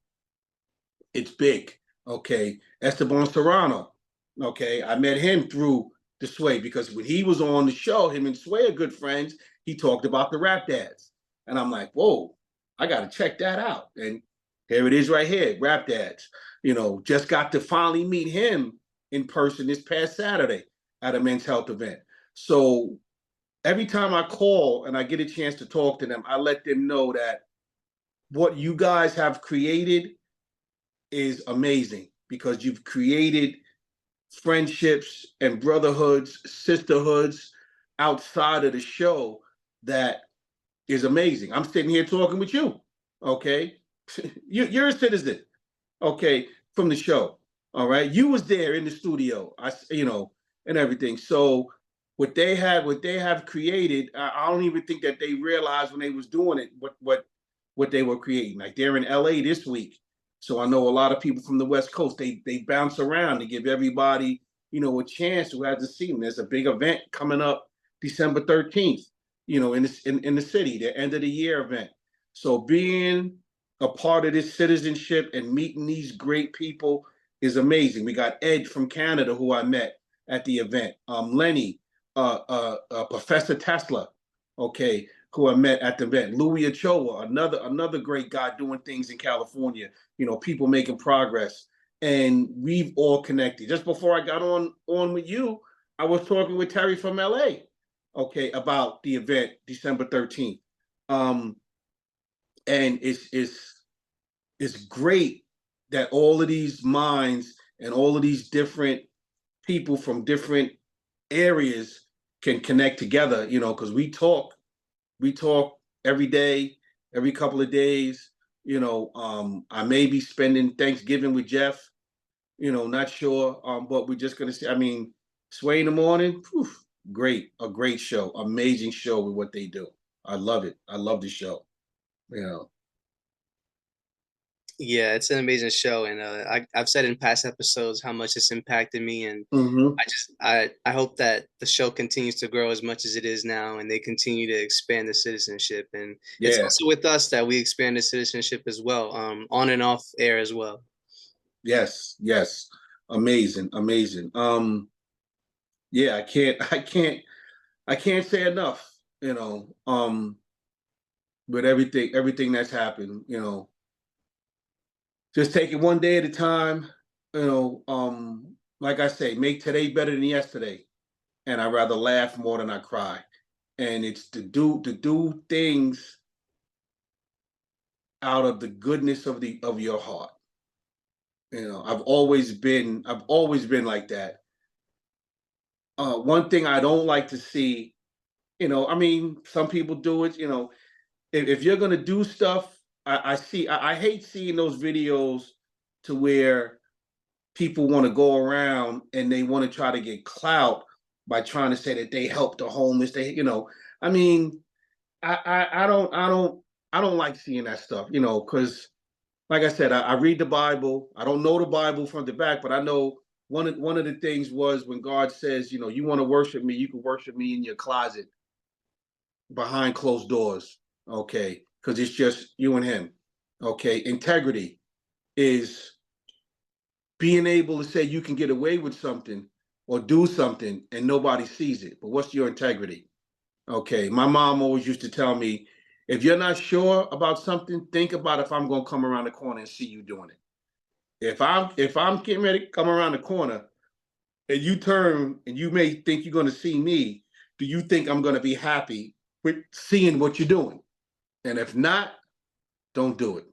it's big. Okay. Esteban Serrano. Okay. I met him through the Sway, because when he was on the show, him and Sway are good friends. He talked about the rap dads. And I'm like, whoa, I got to check that out. And here it is right here, rap dads. Just got to finally meet him in person this past Saturday at a men's health event. So every time I call and I get a chance to talk to them, I let them know that what you guys have created is amazing, because you've created friendships and brotherhoods, sisterhoods outside of the show that is amazing. I'm sitting here talking with you, okay? You're a citizen, okay, from the show, all right? You was there in the studio, and everything. So what they have created, I don't even think that they realized when they was doing it what they were creating. Like, they're in LA this week. So I know a lot of people from the West Coast, they bounce around to give everybody, a chance who hasn't seen them. There's a big event coming up December 13th, in the city, the end of the year event. So being a part of this citizenship and meeting these great people is amazing. We got Ed from Canada, who I met at the event. Lenny, Professor Tesla, okay, who I met at the event. Louis Ochoa, another great guy doing things in California. People making progress, and we've all connected. Just before I got on with you, I was talking with Terry from LA, okay, about the event December 13th. And it's great that all of these minds and all of these different people from different areas can connect together, because we talk every day, every couple of days. I may be spending Thanksgiving with Jeff, not sure, but we're just gonna see. I mean, Sway in the Morning, whew, a great show, amazing show with what they do. I love it. I love the show. Yeah, it's an amazing show, and I've said in past episodes how much it's impacted me, and Mm-hmm. I hope that the show continues to grow as much as it is now, and they continue to expand the citizenship. And it's Yeah. also with us that we expand the citizenship as well, on and off air as well. Yes. Yes. Amazing. Amazing. Yeah, I can't say enough, with everything that's happened, just take it one day at a time, like I say, make today better than yesterday. And I rather laugh more than I cry. And it's to do things out of the goodness of your heart. I've always been like that. One thing I don't like to see, I mean, some people do it, if you're gonna do stuff, I hate seeing those videos to where people want to go around and they want to try to get clout by trying to say that they help the homeless. I mean, I don't like seeing that stuff, because like I said, I read the Bible. I don't know the Bible from the back, but I know one of the things was when God says, you want to worship me, you can worship me in your closet behind closed doors, okay? Because it's just you and him, okay? Integrity is being able to say you can get away with something or do something and nobody sees it. But what's your integrity? Okay. My mom always used to tell me, if you're not sure about something, think about if I'm gonna come around the corner and see you doing it. If I'm getting ready to come around the corner and you turn and you may think you're gonna see me, do you think I'm gonna be happy with seeing what you're doing? And if not, don't do it.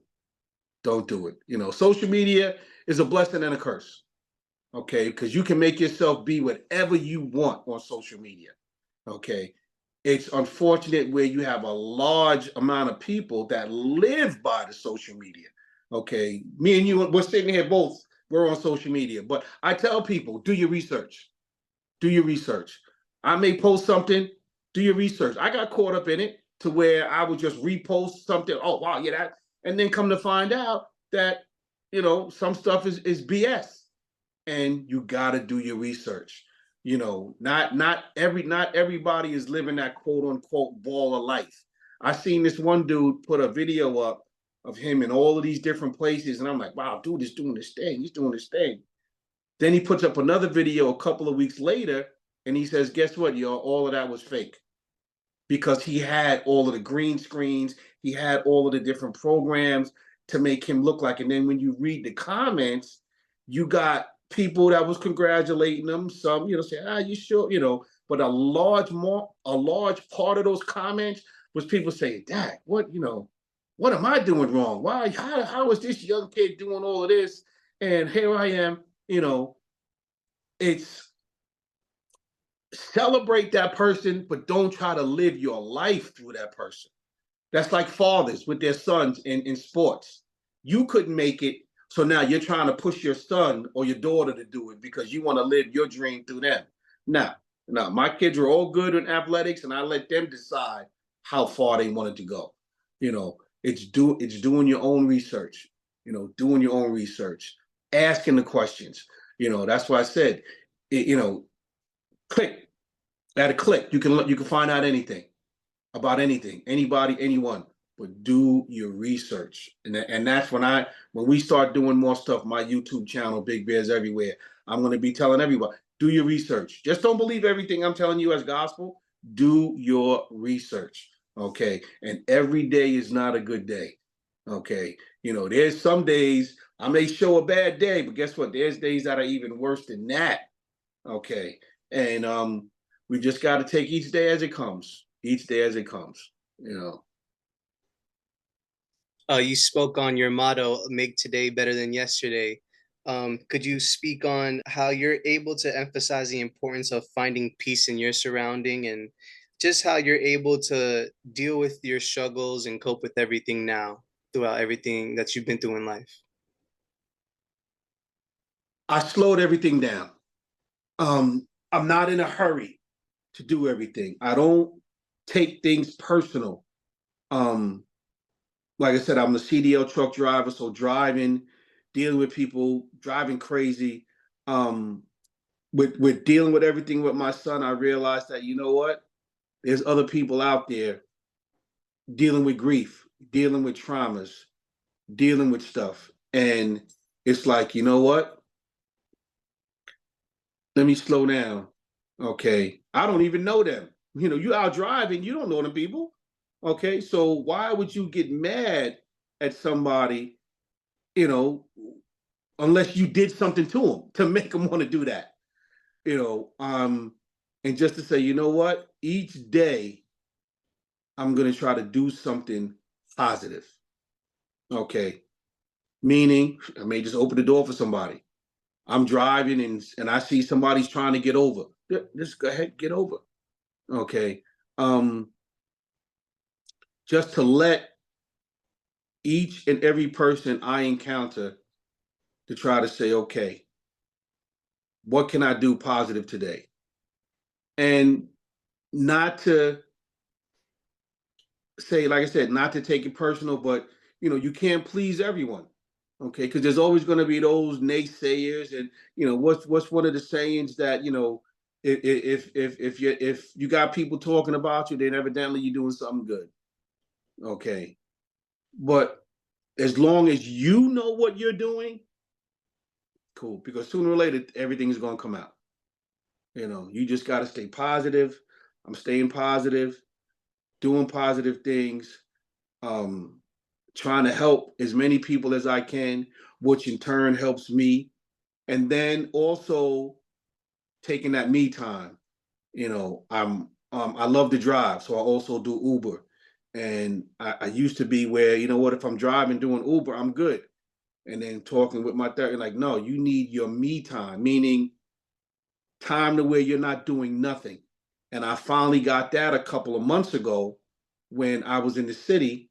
Don't do it. Social media is a blessing and a curse. Okay, because you can make yourself be whatever you want on social media. Okay, it's unfortunate where you have a large amount of people that live by the social media. Okay, me and you, we're sitting here both, we're on social media, but I tell people, do your research. Do your research. I may post something, do your research. I got caught up in it to where I would just repost something. Oh, wow, yeah, that. And then come to find out that, some stuff is BS, and you got to do your research. Not everybody is living that quote unquote ball of life. I seen this one dude put a video up of him in all of these different places, and I'm like, wow, dude is doing this thing. He's doing this thing. Then he puts up another video a couple of weeks later, and he says, guess what, y'all? All of that was fake, because he had all of the green screens, he had all of the different programs to make him look like. And then when you read the comments, you got people that was congratulating him. Some, say, you sure, but a large part of those comments was people saying, Dad, what am I doing wrong? Why, how is this young kid doing all of this? And here I am, it's celebrate that person, but don't try to live your life through that person. That's like fathers with their sons in sports. You couldn't make it, so now you're trying to push your son or your daughter to do it because you want to live your dream through them. Now, my kids are all good in athletics, and I let them decide how far they wanted to go. It's doing your own research. Doing your own research, asking the questions. That's why I said, click at a click. You can find out anything about anything, anybody, anyone, but do your research. And that's when we start doing more stuff, my YouTube channel, Big Bears Everywhere, I'm going to be telling everybody, do your research. Just don't believe everything I'm telling you as gospel. Do your research. Okay. And every day is not a good day. Okay. There's some days I may show a bad day, but guess what? There's days that are even worse than that. Okay. And we just got to take each day as it comes. Each day as it comes. You spoke on your motto, "Make today better than yesterday." Could you speak on how you're able to emphasize the importance of finding peace in your surrounding, and just how you're able to deal with your struggles and cope with everything now throughout everything that you've been through in life? I slowed everything down. I'm not in a hurry to do everything. I don't take things personal. Um, like I said, I'm the CDL truck driver, so driving, dealing with people, driving crazy. With dealing with everything with my son, I realized that, you know what? There's other people out there dealing with grief, dealing with traumas, dealing with stuff. And it's like, you know what? Let me slow down. Okay. I don't even know them. You out driving, you don't know them people. Okay. So why would you get mad at somebody, you know, unless you did something to them to make them want to do that? And just to say, you know what? Each day I'm going to try to do something positive. Okay. Meaning, I may just open the door for somebody. I'm driving and I see somebody's trying to get over. Just go ahead, get over. Okay. Um, just to let each and every person I encounter to try to say, okay, what can I do positive today? And not to say, like I said, not to take it personal, but you can't please everyone. Okay, because there's always going to be those naysayers, and what's one of the sayings that if you got people talking about you, then evidently you're doing something good. Okay, but as long as you know what you're doing, cool. Because sooner or later everything is going to come out. You just got to stay positive. I'm staying positive, doing positive things. Trying to help as many people as I can, which in turn helps me. And then also taking that me time. I love to drive, so I also do Uber. And I used to be where, if I'm driving doing Uber, I'm good. And then talking with my therapist, like, no, you need your me time, meaning time to where you're not doing nothing. And I finally got that a couple of months ago when I was in the city.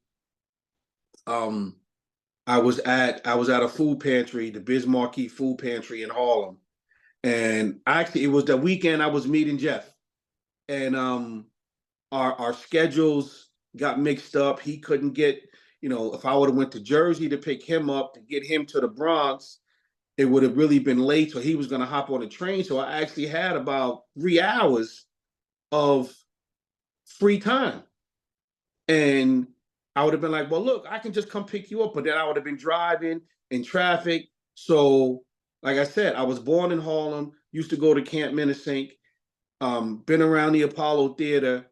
I was at a food pantry, the Bismarcky Food Pantry in Harlem, and actually it was the weekend I was meeting Jeff, and our schedules got mixed up. He couldn't get, if I would have went to Jersey to pick him up to get him to the Bronx, it would have really been late. So he was going to hop on a train. So I actually had about 3 hours of free time, and I would have been like, well, look, I can just come pick you up. But then I would have been driving in traffic. So, like I said, I was born in Harlem, used to go to Camp Minnesink, been around the Apollo Theater.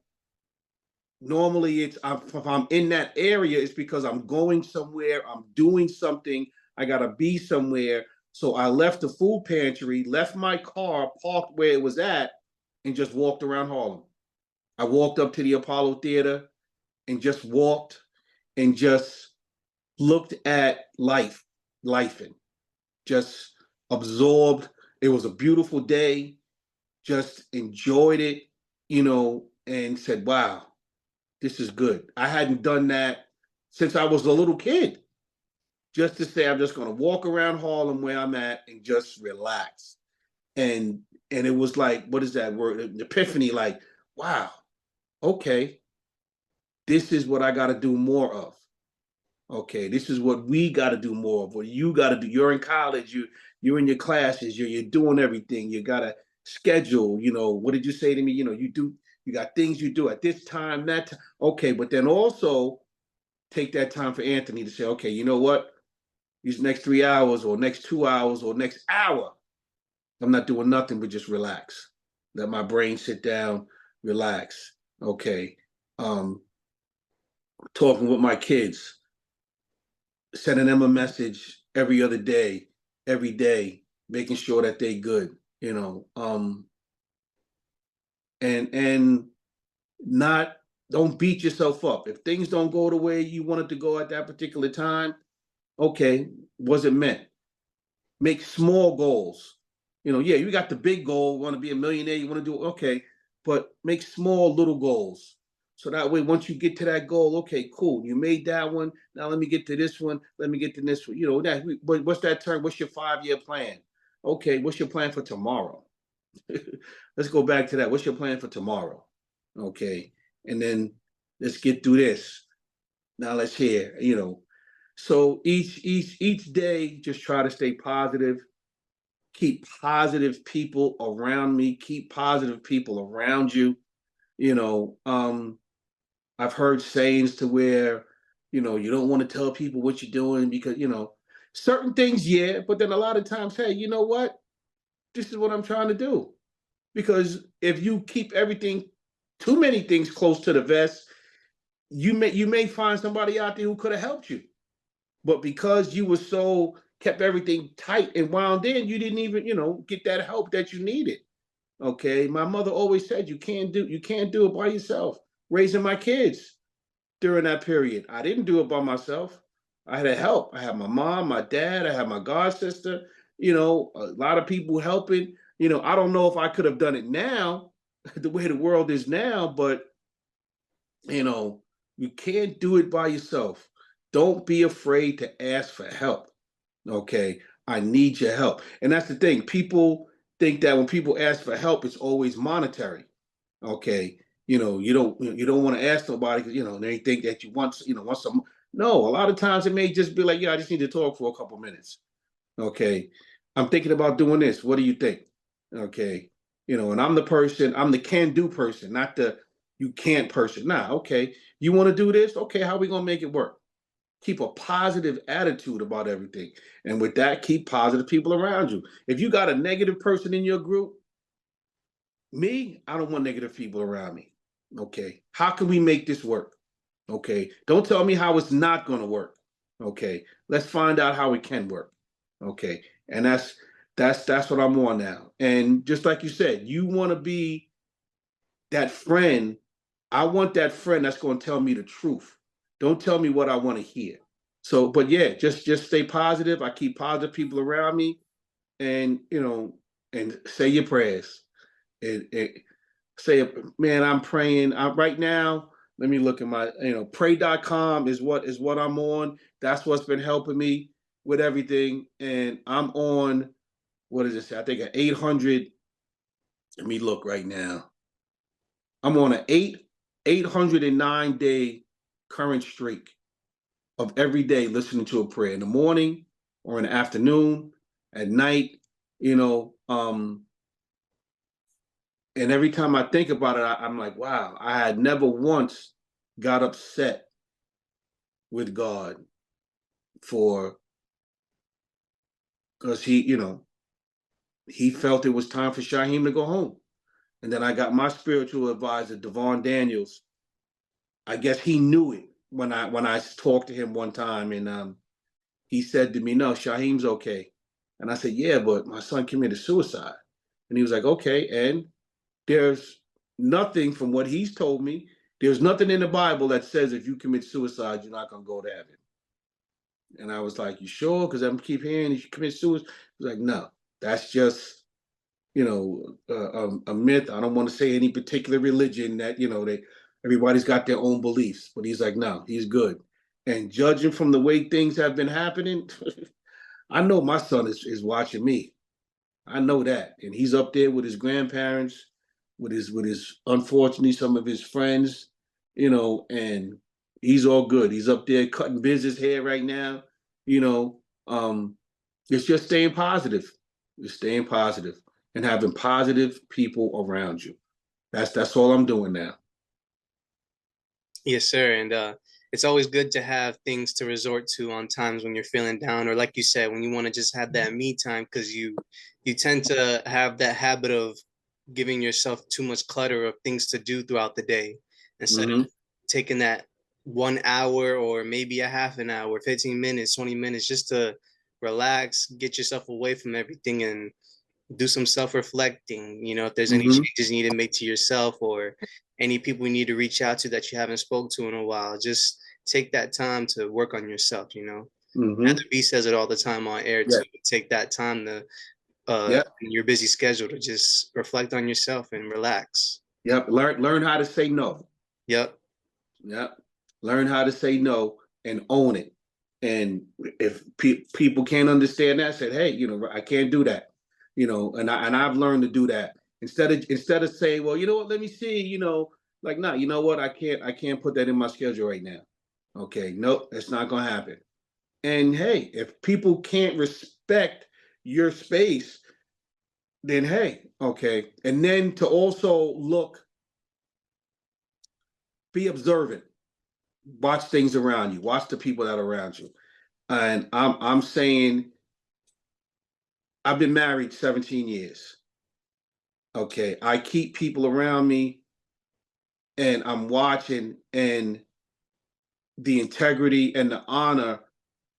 Normally, if I'm in that area, it's because I'm going somewhere, I'm doing something, I got to be somewhere. So I left the food pantry, left my car, parked where it was at, and just walked around Harlem. I walked up to the Apollo Theater and just walked and just looked at life, and just absorbed. It was a beautiful day, just enjoyed it, and said, wow, this is good. I hadn't done that since I was a little kid. Just to say, I'm just going to walk around Harlem where I'm at and just relax. And it was like, what is that word? An epiphany, like, wow, okay, this is what I got to do more of. Okay, this is what we got to do more of. What you got to do. You're in college. You're in your classes. You're doing everything. You got to schedule. What did you say to me? You got things you do at this time, that time. Okay, but then also take that time for Anthony to say, okay, you know what? These next 3 hours or next 2 hours or next hour, I'm not doing nothing but just relax. Let my brain sit down, relax. Okay. Talking with my kids, sending them a message every day, making sure that they good, and not, don't beat yourself up. If things don't go the way you wanted to go at that particular time, okay, was it meant? Make small goals. Yeah, you got the big goal, want to be a millionaire, you want to do it, okay, but make small little goals. So that way, once you get to that goal, okay, cool, you made that one. Now let me get to this one. Let me get to this one. What's that term? What's your 5-year plan? Okay, what's your plan for tomorrow? Let's go back to that. What's your plan for tomorrow? Okay, and then let's get through this. Now let's hear, so each day, just try to stay positive, keep positive people around me, keep positive people around you. You know, I've heard sayings to where, you don't want to tell people what you're doing because, certain things, yeah, but then a lot of times, hey, you know what? This is what I'm trying to do. Because if you keep everything, too many things close to the vest, you may find somebody out there who could have helped you. But because you were so kept everything tight and wound in, you didn't even, get that help that you needed. Okay. My mother always said you can't do it by yourself. Raising my kids during that period, I didn't do it by myself. I had help. I had my mom, my dad, I had my god sister, a lot of people helping. I don't know if I could have done it now, the way the world is now, but you know, you can't do it by yourself. Don't be afraid to ask for help. Okay. I need your help. And that's the thing. People think that when people ask for help, it's always monetary. Okay. You don't want to ask nobody because they think that you want some. No, a lot of times it may just be like, yeah, I just need to talk for a couple minutes. Okay. I'm thinking about doing this. What do you think? Okay. And I'm the can do person, not the you can't person. Nah, okay. You want to do this? Okay, how are we gonna make it work? Keep a positive attitude about everything. And with that, keep positive people around you. If you got a negative person in your group, I don't want negative people around me. Okay. How can we make this work? Okay. Don't tell me how it's not gonna work. Okay. Let's find out how it can work. Okay. And that's what I'm on now. And just like you said, you want to be that friend. I want that friend that's going to tell me the truth. Don't tell me what I want to hear. So, but yeah, just stay positive. I keep positive people around me, and and say your prayers. And say, man, I'm praying. Right now. Let me look at my, pray.com is what I'm on. That's what's been helping me with everything. And I'm on, what is this? I think an 800. Let me look right now. I'm on an 809 day current streak of every day listening to a prayer in the morning or in the afternoon, at night, you know. And every time I think about it, I'm like, wow, I had never once got upset with God for because he felt it was time for Shaheem to go home. And then I got my spiritual advisor, Devon Daniels. I guess he knew it when I talked to him one time, and he said to me, "No, Shaheem's okay." And I said, "Yeah, but my son committed suicide." And he was like, "Okay." And there's nothing from what he's told me. There's nothing in the Bible that says if you commit suicide, you're not gonna go to heaven. And I was like, "You sure?" Because I keep hearing you commit suicide. He was like, "No, that's just a myth. I don't want to say any particular religion that everybody's got their own beliefs." But he's like, "No, he's good." And judging from the way things have been happening, I know my son is watching me. I know that, and he's up there with his grandparents, with his unfortunately some of his friends, and he's all good. He's up there cutting business hair right now. You know, um, it's just staying positive. Just staying positive and having positive people around you. That's all I'm doing now. Yes, sir. And it's always good to have things to resort to on times when you're feeling down, or like you said, when you want to just have that me time, because you tend to have that habit of giving yourself too much clutter of things to do throughout the day instead of Mm-hmm. taking that 1 hour or maybe a half an hour, 15 minutes, 20 minutes just to relax, get yourself away from everything and do some self-reflecting. If there's any Mm-hmm. changes you need to make to yourself or any people you need to reach out to that you haven't spoke to in a while, just take that time to work on yourself. Mm-hmm. Heather B says it all the time on air Yeah. too. Take that time to Yep. in your busy schedule to just reflect on yourself and relax. Yep. Learn how to say no. Yep. Yep. Learn how to say no and own it. And if people can't understand that, said, "Hey, I can't do that." And I've learned to do that instead of saying, "Well, you know what? Let me see." Like, no, you know what? I can't put that in my schedule right now. Okay, nope, that's not gonna happen. And hey, if people can't respect your space, then hey, okay. And then to also be observant, watch things around you, watch the people that are around you. And I'm saying I've been married 17 years. Okay, I keep people around me and I'm watching and the integrity and the honor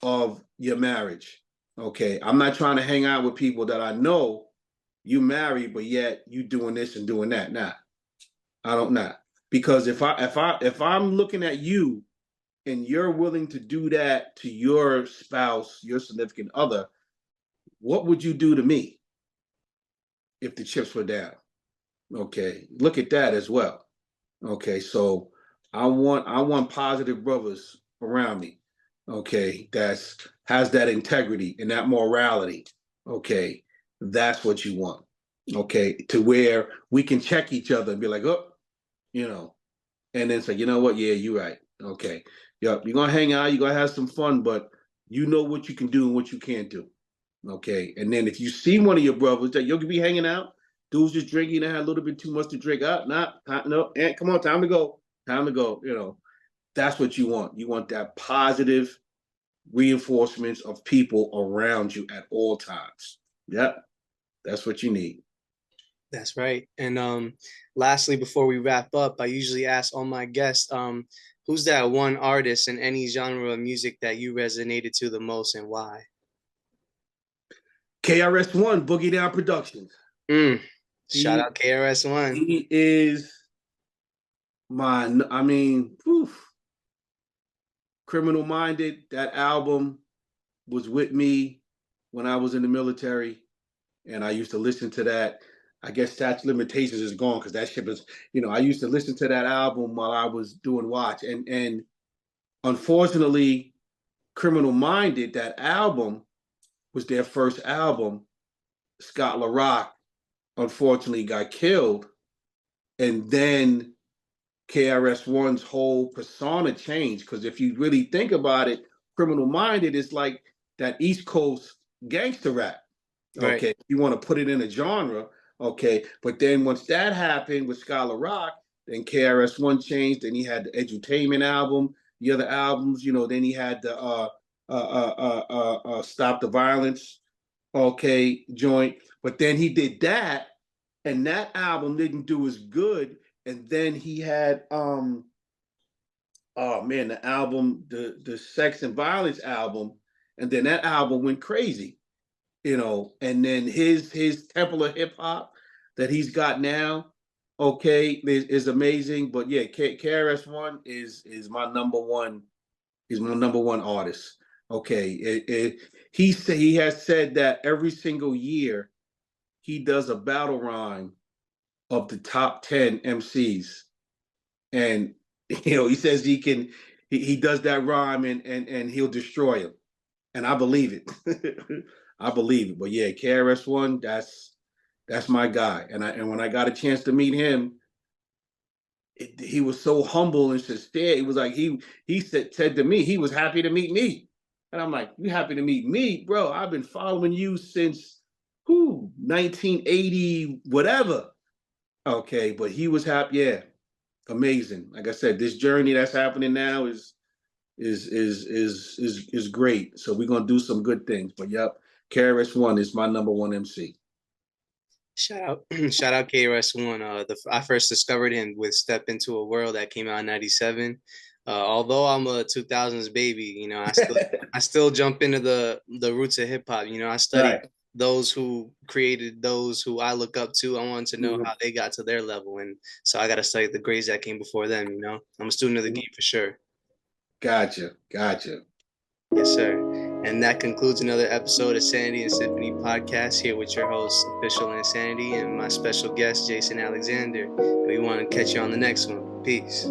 of your marriage. Okay, I'm not trying to hang out with people that I know you married, but yet you doing this and doing that. Nah, I don't not. Because if I'm looking at you and you're willing to do that to your spouse, your significant other, what would you do to me if the chips were down? Okay, look at that as well. Okay, so I want positive brothers around me. Okay, that's has that integrity and that morality. Okay, that's what you want. Okay, to where we can check each other and be like, oh, you know, and then say, you know what? Yeah, you're right. Okay, yep, you're gonna hang out, you're gonna have some fun, but you know what you can do and what you can't do. Okay, and then if you see one of your brothers that you could be hanging out, dudes just drinking and had a little bit too much to drink up, no, and come on, time to go, time to go. That's what you want. You want that positive reinforcements of people around you at all times. Yep, that's what you need. That's right. And lastly, before we wrap up, I usually ask all my guests, who's that one artist in any genre of music that you resonated to the most and why? KRS-One, Boogie Down Productions. Shout out KRS-One. He is Criminal Minded. That album was with me when I was in the military, and I used to listen to that. I guess Statute of Limitations is gone because that shit was, I used to listen to that album while I was doing watch. And unfortunately, Criminal Minded, that album was their first album. Scott LaRock, unfortunately, got killed. And then KRS-One's whole persona changed. Because if you really think about it, Criminal Minded is like that East Coast gangster rap. Okay, right. You want to put it in a genre, okay. But then once that happened with Scott LaRock, then KRS-One changed. Then he had the Edutainment album, the other albums, then he had the Stop the Violence, okay, joint. But then he did that, and that album didn't do as good. And then he had the album, the Sex and Violence album, and then that album went crazy. And then his Temple of Hip Hop that he's got now, okay, is amazing. But yeah, KRS-One is my number one. He's my number one artist. Okay, he has said that every single year he does a battle rhyme of the top 10 MCs, and he says he does that rhyme and he'll destroy him, and I believe it. I believe it. But yeah, KRS-One, that's my guy. And when I got a chance to meet him, he was so humble and sincere. He was like he said to me he was happy to meet me, and I'm like, you happy to meet me, bro? I've been following you since 1980 whatever. Okay, but he was happy. Yeah, amazing. Like I said, this journey that's happening now is great. So we're gonna do some good things. But yep. KRS-One is my number one MC. Shout out KRS-One. I first discovered him with "Step Into a World" that came out in '97. Although I'm a 2000s baby, I still jump into the roots of hip hop. I studied those who created those who I look up to. I wanted to know how they got to their level, and so I got to study the greats that came before them. I'm a student of the game for sure. Gotcha. Yes, sir. And that concludes another episode of Sanity Symphony Podcast, here with your host, Official Insanity, and my special guest, Jason Alexander. We want to catch you on the next one. Peace.